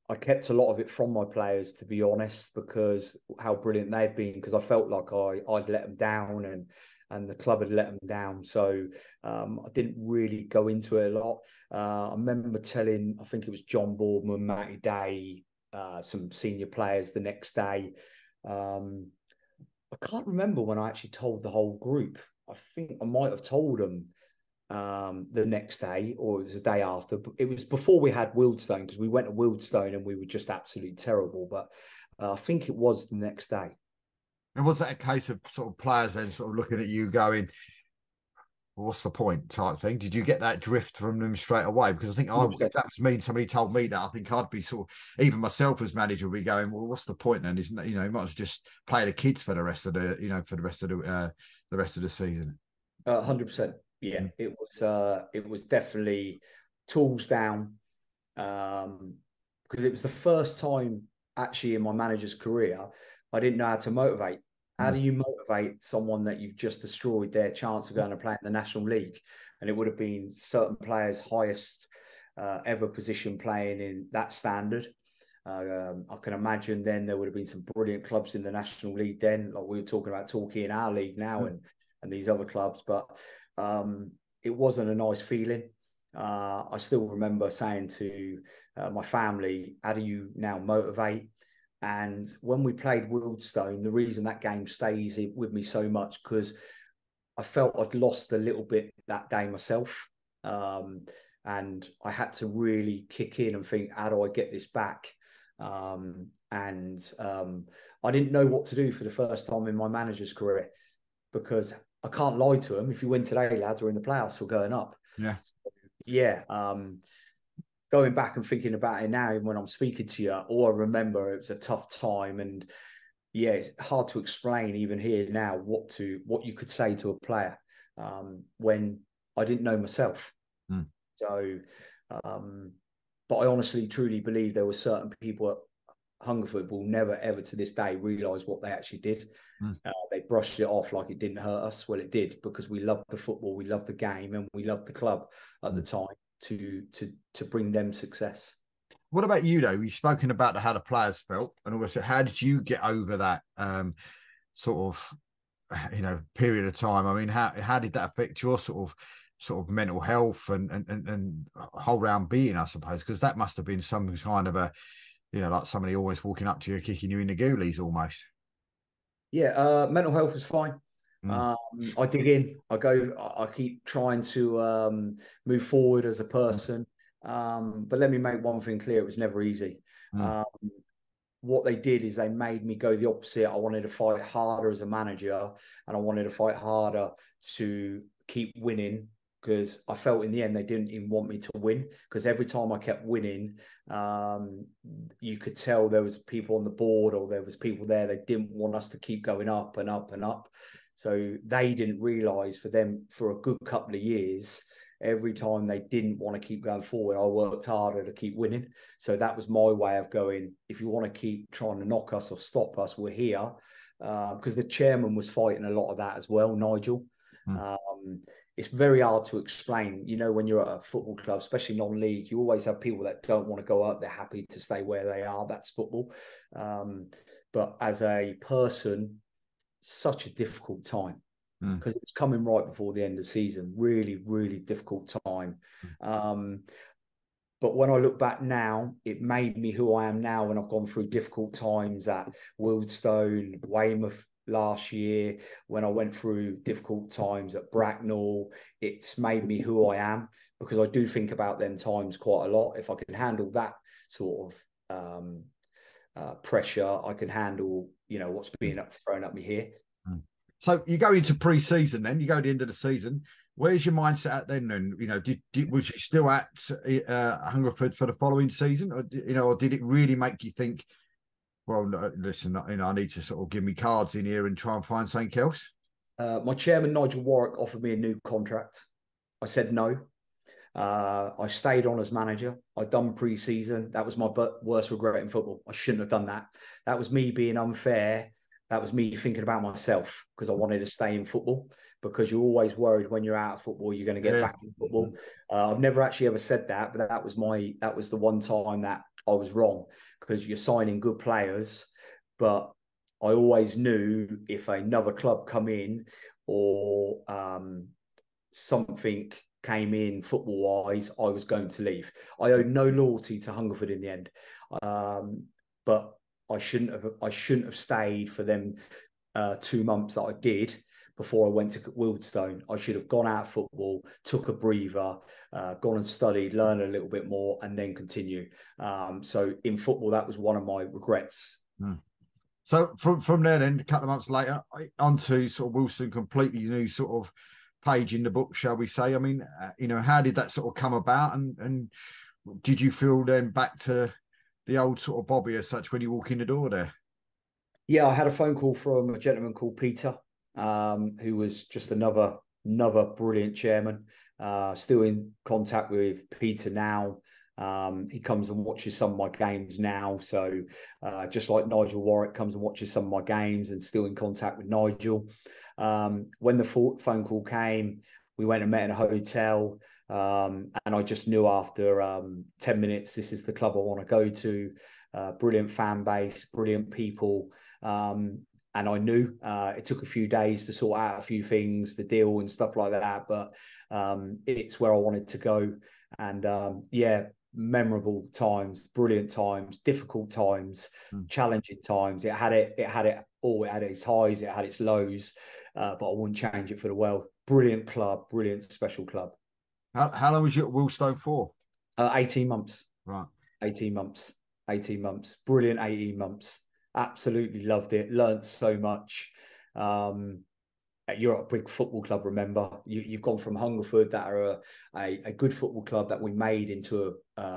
I kept a lot of it from my players, to be honest, because how brilliant they'd been, because I felt like I'd let them down and the club had let them down. So I didn't really go into it a lot. I remember telling, I think it was John Boardman, Matty Day, some senior players the next day. I can't remember when I actually told the whole group. I think I might have told them the next day, or it was the day after. It was before we had Wealdstone, because we went to Wealdstone and we were just absolutely terrible. But I think it was the next day. And was that a case of sort of players then sort of looking at you going, what's the point type thing? Did you get that drift from them straight away? Because I think if that was me, somebody told me that, I think I'd be sort of, even myself as manager would be going, well, what's the point then? Isn't that, you might as well just play the kids for the rest of the, for the rest of the season. 100%. Yeah, it was definitely tools down, because it was the first time actually in my manager's career I didn't know how to motivate. How do you motivate someone that you've just destroyed their chance of going to play in the National League? And it would have been certain players' highest ever position playing in that standard. I can imagine then there would have been some brilliant clubs in the National League then, like we were talking about Torquay in our league now and these other clubs. But it wasn't a nice feeling. I still remember saying to my family, how do you now motivate? And when we played Wealdstone, the reason that game stays with me so much, because I felt I'd lost a little bit that day myself. And I had to really kick in and think, how do I get this back? I didn't know what to do for the first time in my manager's career, because I can't lie to them. If you win today, lads, we're in the playoffs, we're going up. Yeah. So, yeah. Going back and thinking about it now, when I'm speaking to you, all I remember, it was a tough time. And yeah, it's hard to explain even here now what you could say to a player when I didn't know myself. So, but I honestly, truly believe there were certain people at Hungerford will never, ever to this day realise what they actually did. They brushed it off like it didn't hurt us. Well, it did, because we loved the football, we loved the game, and we loved the club at the time to bring them success. What about you though? You've spoken about how the players felt, and also how did you get over that sort of period of time? I mean, how did that affect your sort of mental health and whole round being, I suppose? Because that must have been some kind of a, like somebody always walking up to you, kicking you in the ghoulies almost. Mental health is fine. I dig in. I keep trying to move forward as a person. But let me make one thing clear: it was never easy. What they did is they made me go the opposite. I wanted to fight harder as a manager, and I wanted to fight harder to keep winning, because I felt in the end they didn't even want me to win, because every time I kept winning, you could tell there was people on the board, or there was people there that didn't want us to keep going up and up and up. So they didn't realise for a good couple of years, every time they didn't want to keep going forward, I worked harder to keep winning. So that was my way of going, if you want to keep trying to knock us or stop us, we're here. Because the chairman was fighting a lot of that as well, Nigel. It's very hard to explain. When you're at a football club, especially non-league, you always have people that don't want to go up. They're happy to stay where they are. That's football. But as a person, such a difficult time, because it's coming right before the end of the season. Really, really difficult time. But when I look back now, it made me who I am now when I've gone through difficult times at Wealdstone, Weymouth last year, when I went through difficult times at Bracknell. It's made me who I am, because I do think about them times quite a lot. If I can handle that sort of pressure, I can handle, what's being thrown at me here. So you go into pre-season, then you go to the end of the season. Where's your mindset at then? And was you still at Hungerford for the following season, or did it really make you think, Well, no, listen, I need to sort of give me cards in here and try and find something else. My chairman, Nigel Warwick, offered me a new contract. I said no. I stayed on as manager. I'd done pre-season. That was my worst regret in football. I shouldn't have done that. That was me being unfair. That was me thinking about myself because I wanted to stay in football, because you're always worried when you're out of football, you're going to get back in football. I've never actually ever said that, but that was the one time that I was wrong, because you're signing good players. But I always knew if another club come in or something came in football wise, I was going to leave. I owed no loyalty to Hungerford in the end, but I shouldn't have stayed for them 2 months that I did before I went to Wealdstone. I should have gone out of football, took a breather, gone and studied, learned a little bit more, and then continue. So in football, that was one of my regrets. So from there, then a couple of months later, onto sort of Wealdstone, completely new sort of page in the book, shall we say? I mean, how did that sort of come about, and did you feel then back to the old sort of Bobby as such when you walk in the door there? Yeah, I had a phone call from a gentleman called Peter, who was just another brilliant chairman. Still in contact with Peter now. He comes and watches some of my games now. So just like Nigel Warwick comes and watches some of my games, and still in contact with Nigel. When the phone call came, we went and met in a hotel. And I just knew after 10 minutes, this is the club I want to go to. Brilliant fan base, brilliant people. And I knew it took a few days to sort out a few things, the deal and stuff like that. But it's where I wanted to go. And memorable times, brilliant times, difficult times, challenging times. It had all. It had its highs, it had its lows, but I wouldn't change it for the world. Brilliant club, brilliant special club. How long was you at Wealdstone for? 18 months. Right. 18 months. 18 months. Brilliant 18 months. Absolutely loved it. Learned so much. You're at a big football club, remember. You've gone from Hungerford, that are a good football club that we made into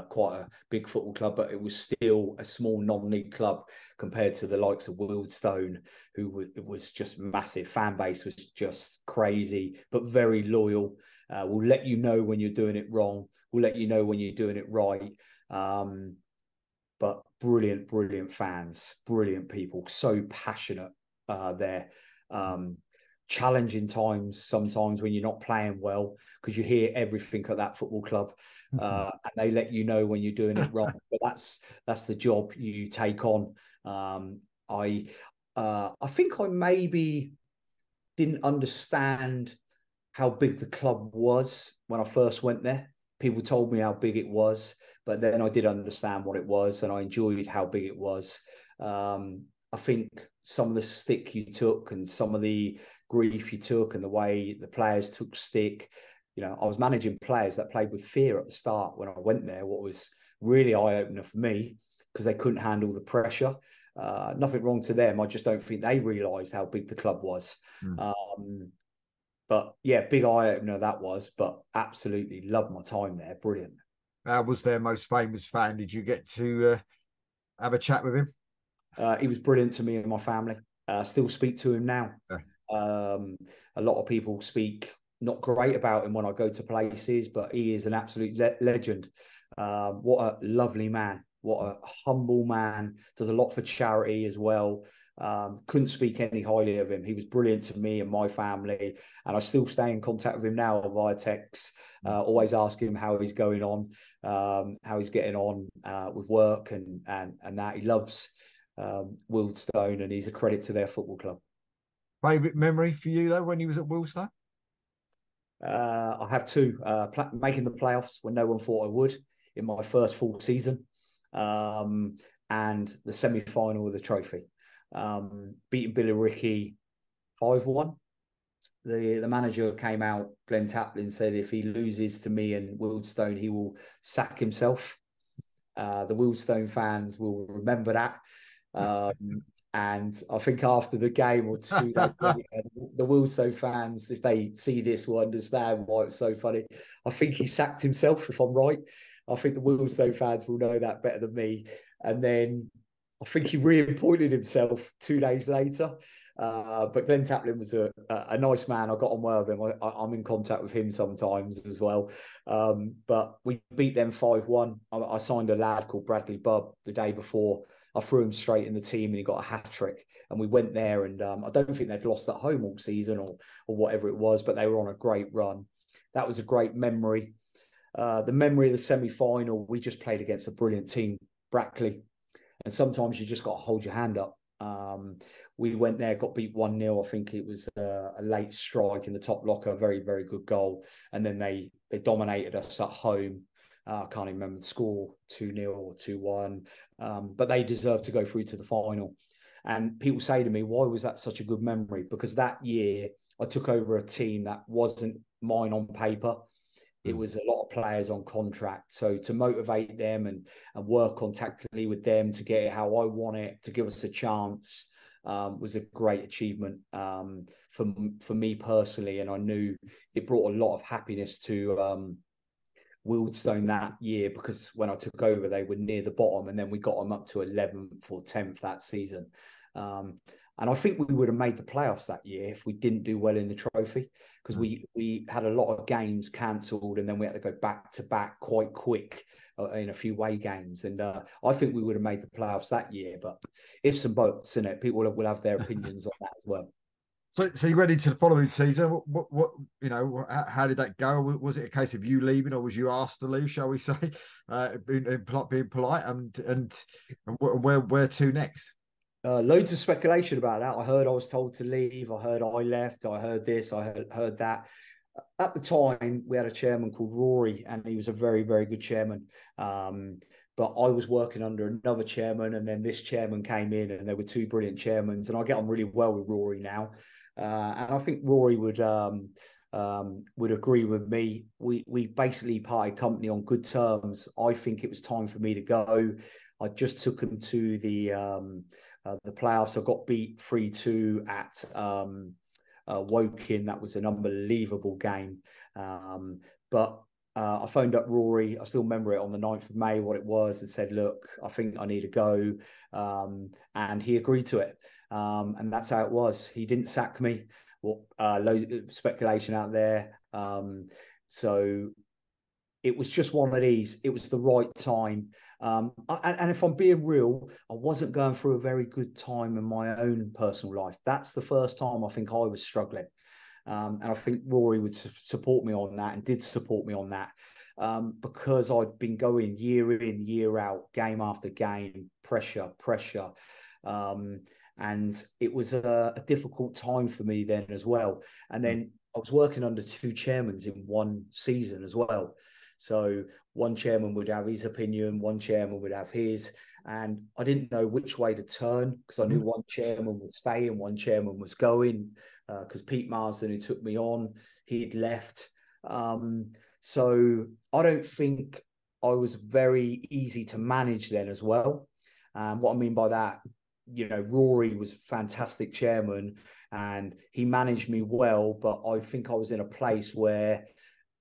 quite a big football club, but it was still a small non-league club compared to the likes of Wealdstone, it was just massive. Fan base was just crazy, but very loyal. We'll let you know when you're doing it wrong. We'll let you know when you're doing it right. But brilliant fans, brilliant people, so passionate there. Challenging times sometimes when you're not playing well, because you hear everything at that football club, and they let you know when you're doing it wrong. But that's the job you take on. I think I maybe didn't understand how big the club was when I first went there. People told me how big it was, but then I did understand what it was, and I enjoyed how big it was. I think some of the stick you took and some of the grief you took and the way the players took stick, I was managing players that played with fear at the start when I went there, what was really eye-opener for me, because they couldn't handle the pressure. Nothing wrong to them. I just don't think they realised how big the club was. But yeah, big eye-opener that was, but absolutely loved my time there. Brilliant. Was their most famous fan? Did you get to have a chat with him? He was brilliant to me and my family. Still speak to him now. A lot of people speak not great about him when I go to places, but he is an absolute legend. What a lovely man. What a humble man. Does a lot for charity as well. Couldn't speak any highly of him. He was brilliant to me and my family, and I still stay in contact with him now via text. Always ask him how he's going on, how he's getting on with work and that. He loves Wealdstone, and he's a credit to their football club. Favourite memory for you though when he was at Wealdstone? I have two. Making the playoffs when no one thought I would in my first full season, and the semi-final of the trophy. Beating Billy Ricky 5-1. The manager came out, Glenn Taplin, said if he loses to me and Wealdstone, he will sack himself. The Wealdstone fans will remember that. And I think after the game or 2 days later, the Wealdstone fans, if they see this, will understand why it's so funny. I think he sacked himself, if I'm right. I think the Wealdstone fans will know that better than me. And then I think he reappointed himself 2 days later. But Glenn Taplin was a nice man. I got on well with him. I'm in contact with him sometimes as well. But we beat them 5-1. I signed a lad called Bradley Bubb the day before. I threw him straight in the team and he got a hat trick. And we went there, and I don't think they'd lost at home all season or whatever it was, but they were on a great run. That was a great memory. The memory of the semi-final, we just played against a brilliant team, Brackley. And sometimes you just got to hold your hand up. We went there, got beat 1-0. I think it was a late strike in the top locker, very, very good goal. And then they dominated us at home. I can't even remember the score, 2-0 or 2-1. But they deserved to go through to the final. And people say to me, why was that such a good memory? Because that year I took over a team that wasn't mine on paper. It was a lot of players on contract. So to motivate them and work on tactically with them to get it how I want it, to give us a chance, was a great achievement for me personally. And I knew it brought a lot of happiness to Wealdstone that year, because when I took over, they were near the bottom, and then we got them up to 11th or 10th that season. And I think we would have made the playoffs that year if we didn't do well in the trophy, because we had a lot of games cancelled, and then we had to go back to back quite quick in a few away games. And I think we would have made the playoffs that year. But ifs and buts, in it, people will have their opinions on that as well. So you went into the following season. What how did that go? Was it a case of you leaving, or was you asked to leave? Shall we say, being polite, and where to next? Loads of speculation about that. I heard I was told to leave. I heard I left. I heard this. I heard that. At the time, we had a chairman called Rory, and he was a very, very good chairman. But I was working under another chairman, and then this chairman came in, and there were two brilliant chairmen. And I get on really well with Rory now, and I think Rory would agree with me. We basically parted company on good terms. I think it was time for me to go. I just took him to the playoffs. I got beat 3-2 at Woking. That was an unbelievable game. But I phoned up Rory. I still remember it on the 9th of May, what it was, and said, look, I think I need to go. And he agreed to it. And that's how it was. He didn't sack me. Well, loads of speculation out there. So it was just one of these. It was the right time. And if I'm being real, I wasn't going through a very good time in my own personal life. That's the first time I think I was struggling. And I think Rory would support me on that, and did support me on that, because I'd been going year in, year out, game after game, pressure. And it was a difficult time for me then as well. And then I was working under two chairmen in one season as well. So one chairman would have his opinion, one chairman would have his, and I didn't know which way to turn, because I knew one chairman would stay and one chairman was going, because Pete Marsden, who took me on, he'd left. So I don't think I was very easy to manage then as well. What I mean by that, Rory was fantastic chairman and he managed me well, but I think I was in a place where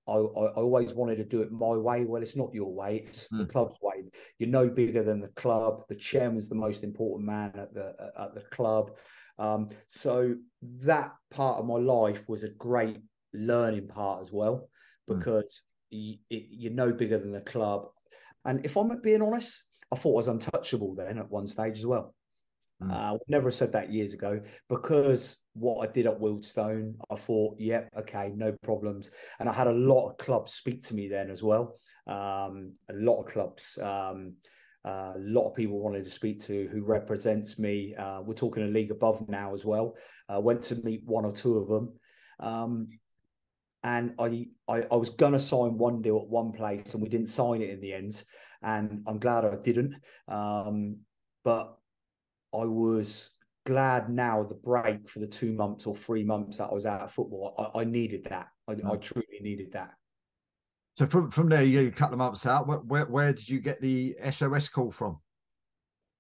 I always wanted to do it my way. Well, it's not your way, it's the club's way. You're no bigger than the club. The chairman's the most important man at the club. So that part of my life was a great learning part as well, because you're no bigger than the club. And if I'm being honest, I thought I was untouchable then at one stage as well. Never said that years ago, because what I did at Wealdstone, I thought, yep, okay, no problems. And I had a lot of clubs speak to me then as well. A lot of clubs, a lot of people wanted to speak to who represents me. We're talking a league above now as well. Went to meet one or two of them. And I was going to sign one deal at one place and we didn't sign it in the end. And I'm glad I didn't. But I was glad now the break for the 2 months or 3 months that I was out of football. I needed that. I truly needed that. So from there, you a couple of months out. Where did you get the SOS call from?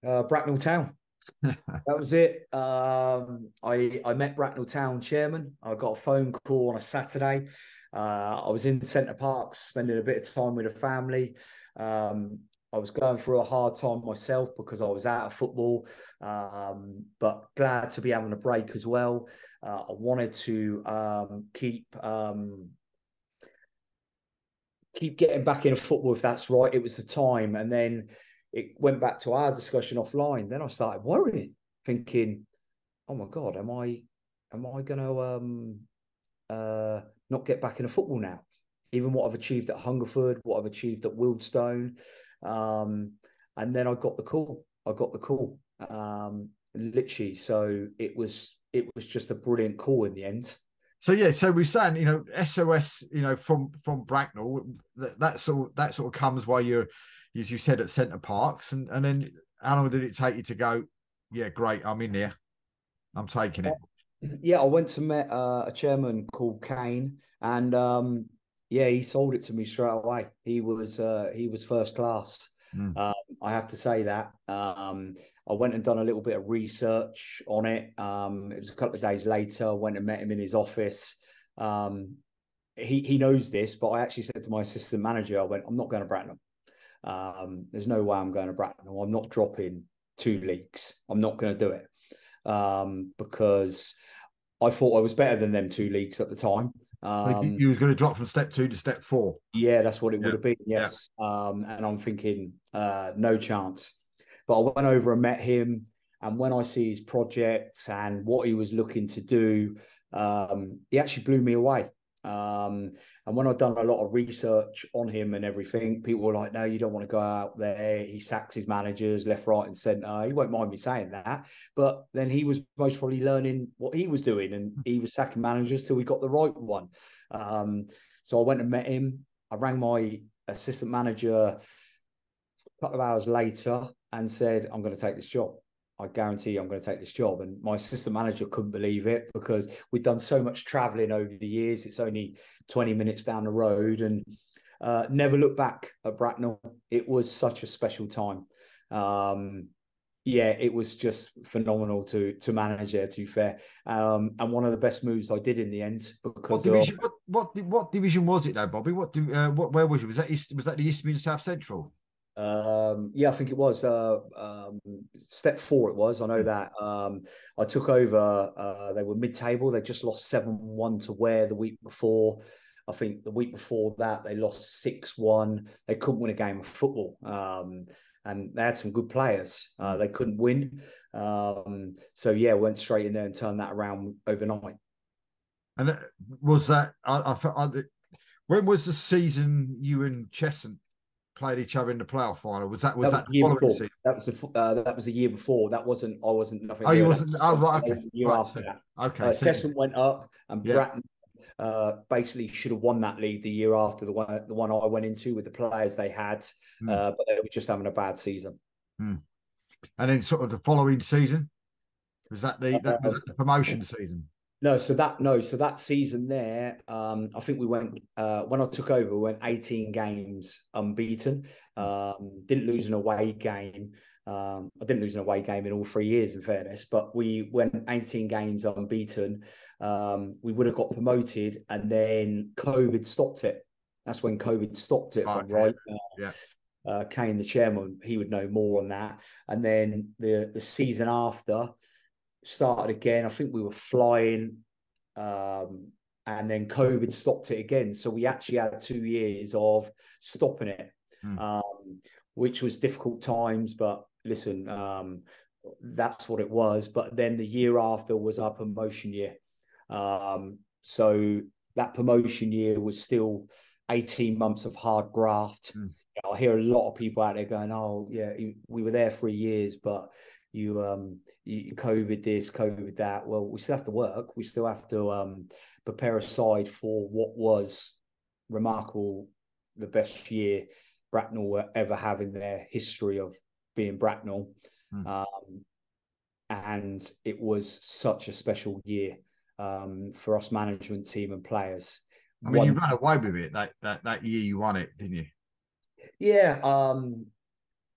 Bracknell Town. That was it. I met Bracknell Town chairman. I got a phone call on a Saturday. I was in Centre Parks, spending a bit of time with the family. I was going through a hard time myself because I was out of football, but glad to be having a break as well. I wanted to keep getting back into football if that's right. It was the time, and then it went back to our discussion offline. Then I started worrying, thinking, "Oh my God, am I going to not get back into football now? Even what I've achieved at Hungerford, what I've achieved at Wealdstone." And then I got the call. Literally. So it was just a brilliant call in the end. So yeah, so we're saying, SOS, from Bracknell, that sort of comes while you're, as you said, at Centre Parks, and then how long did it take you to go? Yeah, great, I'm in there, I'm taking it. Yeah, I went to meet a chairman called Kane, and yeah, he sold it to me straight away. He was first class. I have to say that. I went and done a little bit of research on it. It was a couple of days later. I went and met him in his office. He knows this, but I actually said to my assistant manager, I went, "I'm not going to Bracknell. There's no way I'm going to Bracknell. I'm not dropping 2 leagues. I'm not going to do it." Because I thought I was better than them 2 leagues at the time. You was going to drop from step 2 to step 4. Yeah, that's what it would have been. Yes. Yeah. And I'm thinking, no chance. But I went over and met him. And when I see his project and what he was looking to do, he actually blew me away. And when I've done a lot of research on him and everything, people were like, "No, you don't want to go out there. He sacks his managers left, right, and centre." He won't mind me saying that. But then he was most probably learning what he was doing, and he was sacking managers till he got the right one. So I went and met him. I rang my assistant manager a couple of hours later and said, "I'm going to take this job. I guarantee I'm going to take this job." And my assistant manager couldn't believe it because we'd done so much traveling over the years. It's only 20 minutes down the road, and never looked back at Bracknell. It was such a special time. Yeah, it was just phenomenal to manage there, to be fair. And one of the best moves I did in the end because what division was it though, Bobby? Where was it? Was that the East Midlands South Central? Yeah, I think it was step 4. It was. I know that. I took over. They were mid-table. They just lost 7-1 to Ware the week before. I think the week before that they lost 6-1. They couldn't win a game of football, and they had some good players. They couldn't win. So yeah, went straight in there and turned that around overnight. And was that? When was the season you and Cheshunt played each other in the playoff final? Was that the year before? Season? That was the year before. I wasn't nothing. Oh, you wasn't. Oh, right. Okay. The year after that. Okay. Cheshunt went up, and Bracknell basically should have won that league the year after the one I went into with the players they had, but they were just having a bad season. And then sort of the following season, was that the promotion season? No, so that season there, I think we went when I took over, we went 18 games unbeaten. Didn't lose an away game. I didn't lose an away game in all 3 years, in fairness, but we went 18 games unbeaten. We would have got promoted, and then COVID stopped it. That's when COVID stopped it, if I'm right. Kane, the chairman, he would know more on that. And then the season after started again. I think we were flying, and then COVID stopped it again. So we actually had 2 years of stopping it, which was difficult times. But listen, that's what it was. But then the year after was our promotion year. So that promotion year was still 18 months of hard graft. I hear a lot of people out there going, "Oh, yeah, we were there 3 years, but you COVID this, COVID that." Well, we still have to work. We still have to prepare a side for what was remarkable, the best year Bracknell will ever have in their history of being Bracknell. And it was such a special year for us management team and players. I mean, you ran away with it that year. You won it, didn't you? Yeah.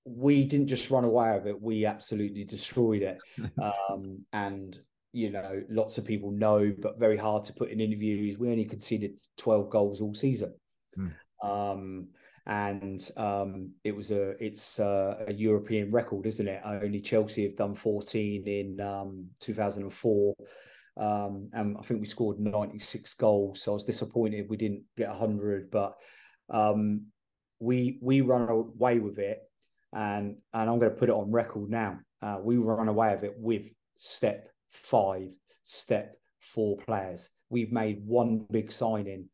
We didn't just run away with it. We absolutely destroyed it. And lots of people know, but very hard to put in interviews. We only conceded 12 goals all season. It's a European record, isn't it? Only Chelsea have done 14 in 2004. And I think we scored 96 goals. So I was disappointed we didn't get 100, but we run away with it. And I'm going to put it on record now. We run away with it with step 5, step 4 players. We've made one big signing.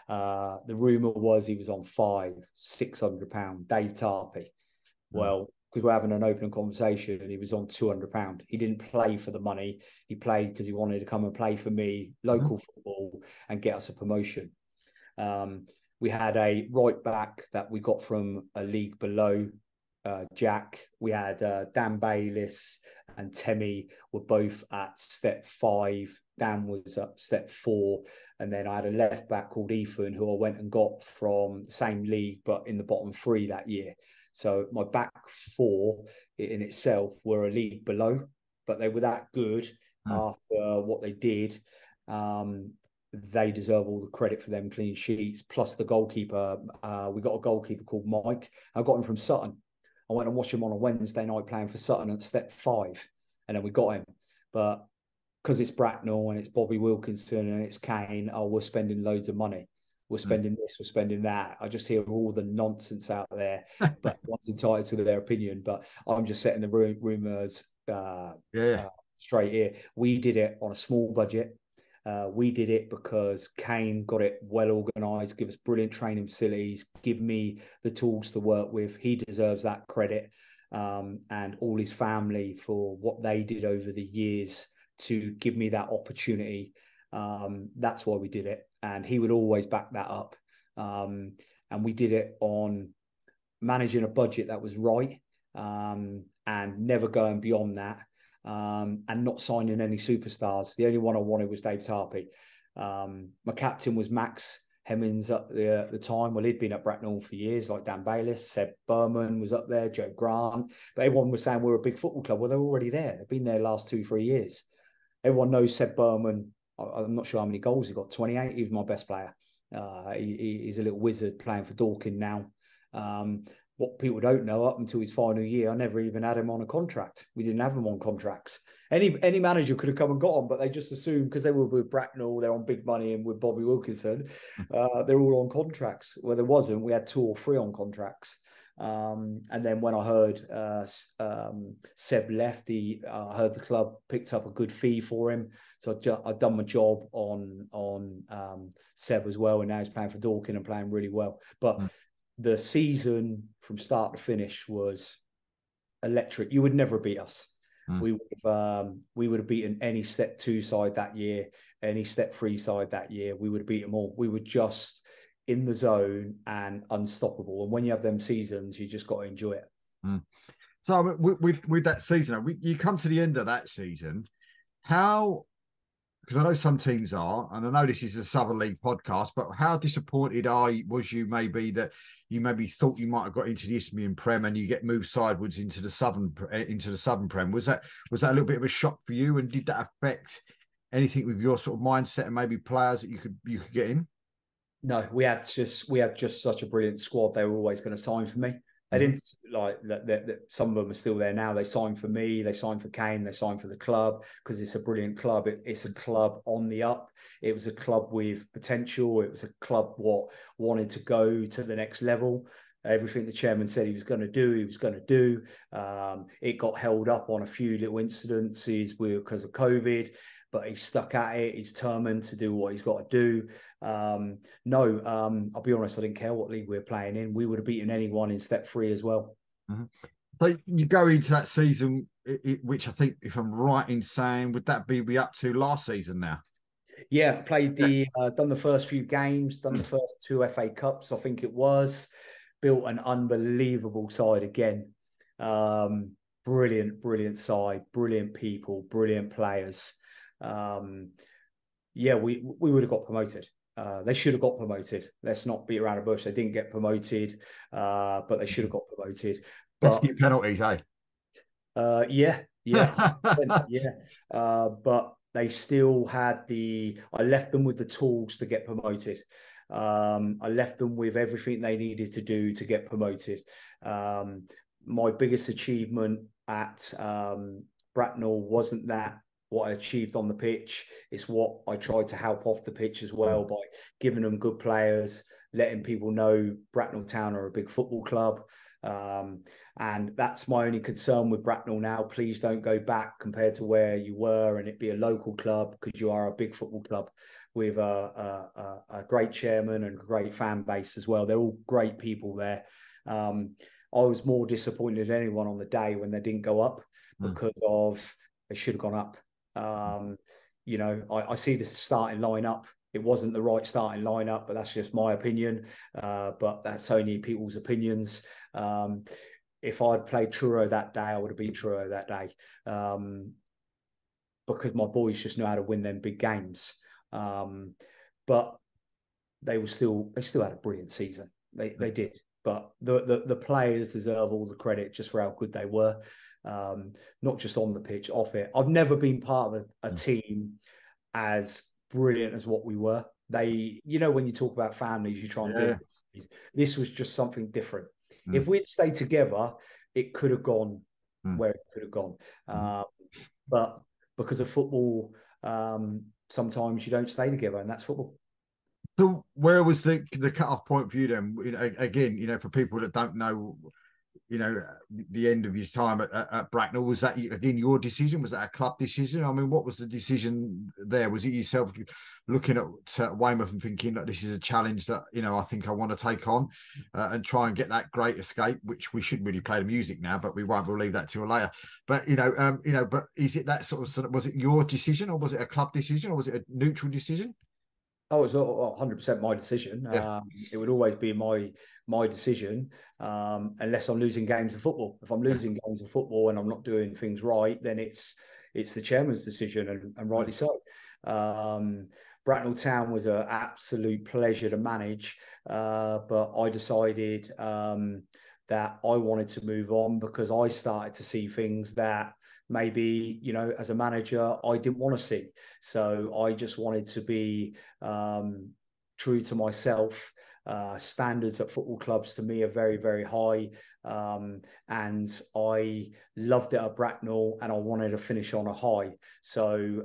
The rumour was he was on £600. Dave Tarpey. Well, because we're having an open conversation, and he was on £200. He didn't play for the money. He played because he wanted to come and play for me, local football, and get us a promotion. We had a right back that we got from a league below, Jack. We had Dan Bayliss and Temmie were both at step 5. Dan was at step 4. And then I had a left back called Ethan, who I went and got from the same league, but in the bottom 3 that year. So my back 4 in itself were a league below, but they were that good after what they did. They deserve all the credit for them clean sheets, plus the goalkeeper. We got a goalkeeper called Mike. I got him from Sutton. I went and watched him on a Wednesday night playing for Sutton at step 5, and then we got him. But because it's Bracknell and it's Bobby Wilkinson and it's Kane, we're spending loads of money. We're spending this, we're spending that. I just hear all the nonsense out there, but one's entitled to their opinion. But I'm just setting the rumours straight here. We did it on a small budget. We did it because Kane got it well organised, give us brilliant training facilities, give me the tools to work with. He deserves that credit, and all his family for what they did over the years to give me that opportunity. That's why we did it. And he would always back that up. And we did it on managing a budget that was right, and never going beyond that. And not signing any superstars. The only one I wanted was Dave Tarpey. My captain was Max Hemmings at the time. Well, he'd been at Bracknell for years, like Dan Bayliss. Seb Berman was up there, Joe Grant. But everyone was saying we're a big football club. Well, they're already there. They've been there last 2-3 years. Everyone knows Seb Berman. I'm not sure how many goals he got. 28. He was my best player. He's a little wizard playing for Dorking now. What people don't know, up until his final year, I never even had him on a contract. We didn't have him on contracts. Any manager could have come and got him, but they just assumed because they were with Bracknell, they're on big money, and with Bobby Wilkinson, they're all on contracts. Well, there wasn't. We had 2 or 3 on contracts. And then when I heard Seb left, I heard the club picked up a good fee for him. So I'd done my job on Seb as well, and now he's playing for Dorking and playing really well. But the season from start to finish was electric. You would never beat us. We would have beaten any step 2 side that year, any step 3 side that year. We would have beat them all. We were just in the zone and unstoppable. And when you have them seasons, you just got to enjoy it. So with that season, you come to the end of that season. How? Because I know some teams are, and I know this is a Southern League podcast, but how disappointed was you maybe that you maybe thought you might have got into the Isthmian Prem and you get moved sideways into the Southern Prem? Was that a little bit of a shock for you? And did that affect anything with your sort of mindset and maybe players that you could get in? No, we had just such a brilliant squad. They were always going to sign for me. They didn't like that. Some of them are still there now. They signed for me. They signed for Kane. They signed for the club because it's a brilliant club. It's a club on the up. It was a club with potential. It was a club what wanted to go to the next level. Everything the chairman said he was going to do, he was going to do. It got held up on a few little incidences because of COVID, but he stuck at it. He's determined to do what he's got to do. I'll be honest, I didn't care what league we were playing in. We would have beaten anyone in step 3 as well. So you go into that season, which I think, if I'm right in saying, would that be up to last season now? Yeah, I played done the first few games, done the first 2 FA Cups, I think it was. Built an unbelievable side again. Brilliant side, brilliant people, brilliant players. We would have got promoted. They should have got promoted. Let's not beat around the bush. They didn't get promoted, but they should have got promoted. Rescue penalties, eh? Yeah. But they still had I left them with the tools to get promoted. I left them with everything they needed to do to get promoted. My biggest achievement at Bracknell wasn't that what I achieved on the pitch. It's what I tried to help off the pitch as well, by giving them good players, letting people know Bracknell Town are a big football club. And that's my only concern with Bracknell now. Please don't go back compared to where you were and it be a local club, because you are a big football club with a great chairman and great fan base as well. They're all great people there. I was more disappointed than anyone on the day when they didn't go up, because they should have gone up. I see the starting lineup. It wasn't the right starting lineup, but that's just my opinion. But that's only people's opinions. If I'd played Truro that day, I would have been Truro that day, because my boys just know how to win them big games. But they still had a brilliant season. They did. But the players deserve all the credit just for how good they were, not just on the pitch, off it. I've never been part of a team as brilliant as what we were. When you talk about families, you try and build families. This was just something different. If we'd stayed together, it could have gone where it could have gone. But because of football, sometimes you don't stay together, and that's football. So where was the cut-off point for you then? Again, for people that don't know, the end of your time at Bracknell, was that, again, your decision? Was that a club decision? I mean, what was the decision there? Was it yourself looking at Weymouth and thinking that this is a challenge that, I think I want to take on and try and get that great escape, which we shouldn't really play the music now, but we'll leave that till later. But, but is it that sort of, was it your decision, or was it a club decision, or was it a neutral decision? Oh, it was 100% my decision. Yeah. It would always be my decision, unless I'm losing games of football. If I'm losing games of football and I'm not doing things right, then it's the chairman's decision, and rightly so. Bracknell Town was an absolute pleasure to manage, but I decided that I wanted to move on, because I started to see things that maybe, as a manager, I didn't want to see. So I just wanted to be true to myself. Standards at football clubs to me are very, very high. And I loved it at Bracknell, and I wanted to finish on a high. So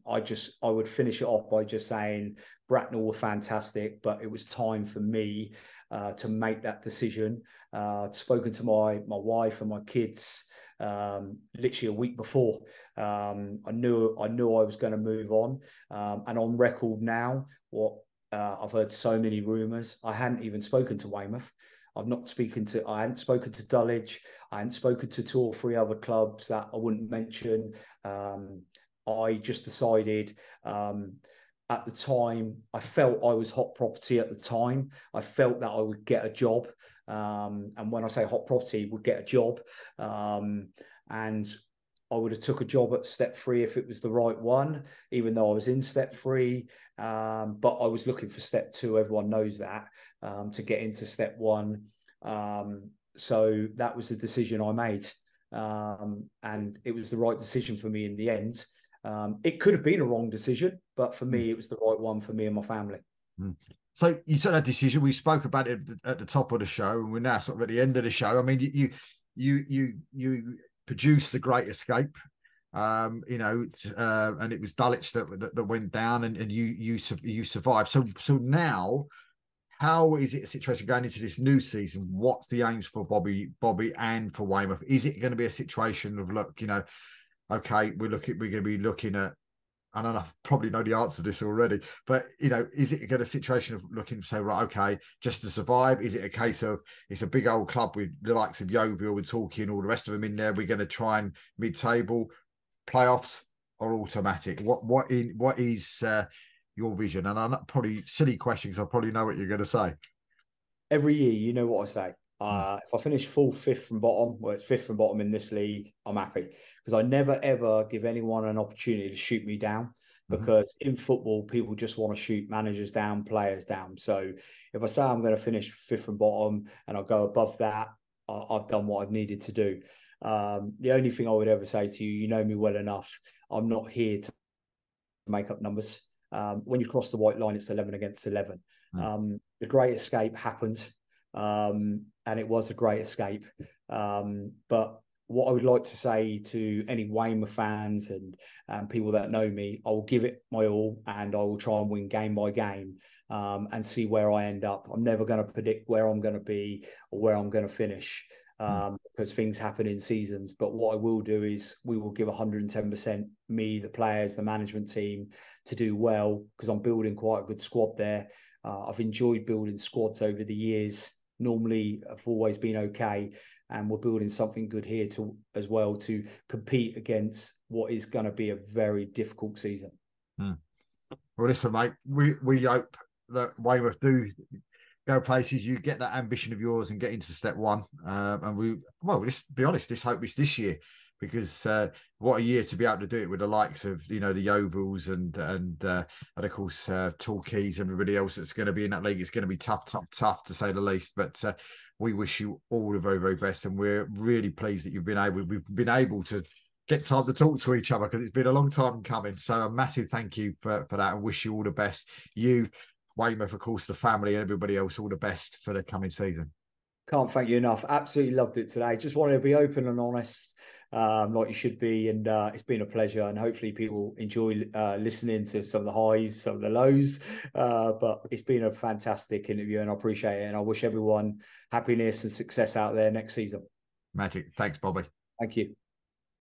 I would finish it off by just saying Bracknell were fantastic, but it was time for me to make that decision. I'd spoken to my wife and my kids literally a week before. I knew I was going to move on, and on record now, I've heard so many rumours. I hadn't even spoken to Weymouth. I hadn't spoken to Dulwich. I hadn't spoken to 2 or 3 other clubs that I wouldn't mention. I just decided, at the time, I felt I was hot property at the time. I felt that I would get a job. And when I say hot property, would get a job. And I would have took a job at step 3 if it was the right one, even though I was in step 3. But I was looking for step 2. Everyone knows that, to get into step 1. So that was the decision I made. And it was the right decision for me in the end. It could have been a wrong decision, but for me, it was the right one for me and my family. So you took that decision. We spoke about it at the top of the show, and we're now sort of at the end of the show. I mean, you produced The Great Escape, and it was Dulwich that went down, and you survived. So now, how is it a situation going into this new season? What's the aims for Bobby and for Weymouth? Is it going to be a situation of, look, okay, we're going to be looking at, I don't know, I probably know the answer to this already, but, is it a situation of looking to say, right, okay, just to survive? Is it a case of, it's a big old club with the likes of Yeovil, we're talking all the rest of them in there, we're going to try and mid-table, playoffs, or automatic? What is your vision? And I'm probably silly question, because I probably know what you're going to say. Every year, you know what I say. If I finish 4th, 5th from bottom, well, it's 5th from bottom in this league, I'm happy, because I never, ever give anyone an opportunity to shoot me down, because in football, people just want to shoot managers down, players down. So if I say I'm going to finish 5th from bottom and I'll go above that, I've done what I've needed to do. The only thing I would ever say to you, you know me well enough, I'm not here to make up numbers. When you cross the white line, it's 11 against 11. The great escape happened, and it was a great escape. But what I would like to say to any Weymouth fans and people that know me, I will give it my all, and I will try and win game by game, and see where I end up. I'm never going to predict where I'm going to be or where I'm going to finish, because things happen in seasons. But what I will do is we will give 110%, me, the players, the management team, to do well, because I'm building quite a good squad there. I've enjoyed building squads over the years. Normally, I've always been okay, and we're building something good here as well to compete against what is going to be a very difficult season. Well, listen, mate, we hope that Weymouth do go places. You get that ambition of yours and get into step one. And let's be honest, let's hope it's this year, because what a year to be able to do it with the likes of, the Yeovils and of course Torquays and everybody else that's going to be in that league. It's going to be tough to say the least. But we wish you all the very, very best, and we're really pleased that we've been able to get time to talk to each other, because it's been a long time coming. So a massive thank you for that, and wish you all the best. You, Weymouth, of course, the family, and everybody else, all the best for the coming season. Can't thank you enough. Absolutely loved it today. Just wanted to be open and honest, like you should be. And it's been a pleasure. And hopefully people enjoy listening to some of the highs, some of the lows. But it's been a fantastic interview, and I appreciate it. And I wish everyone happiness and success out there next season. Magic. Thanks, Bobby. Thank you.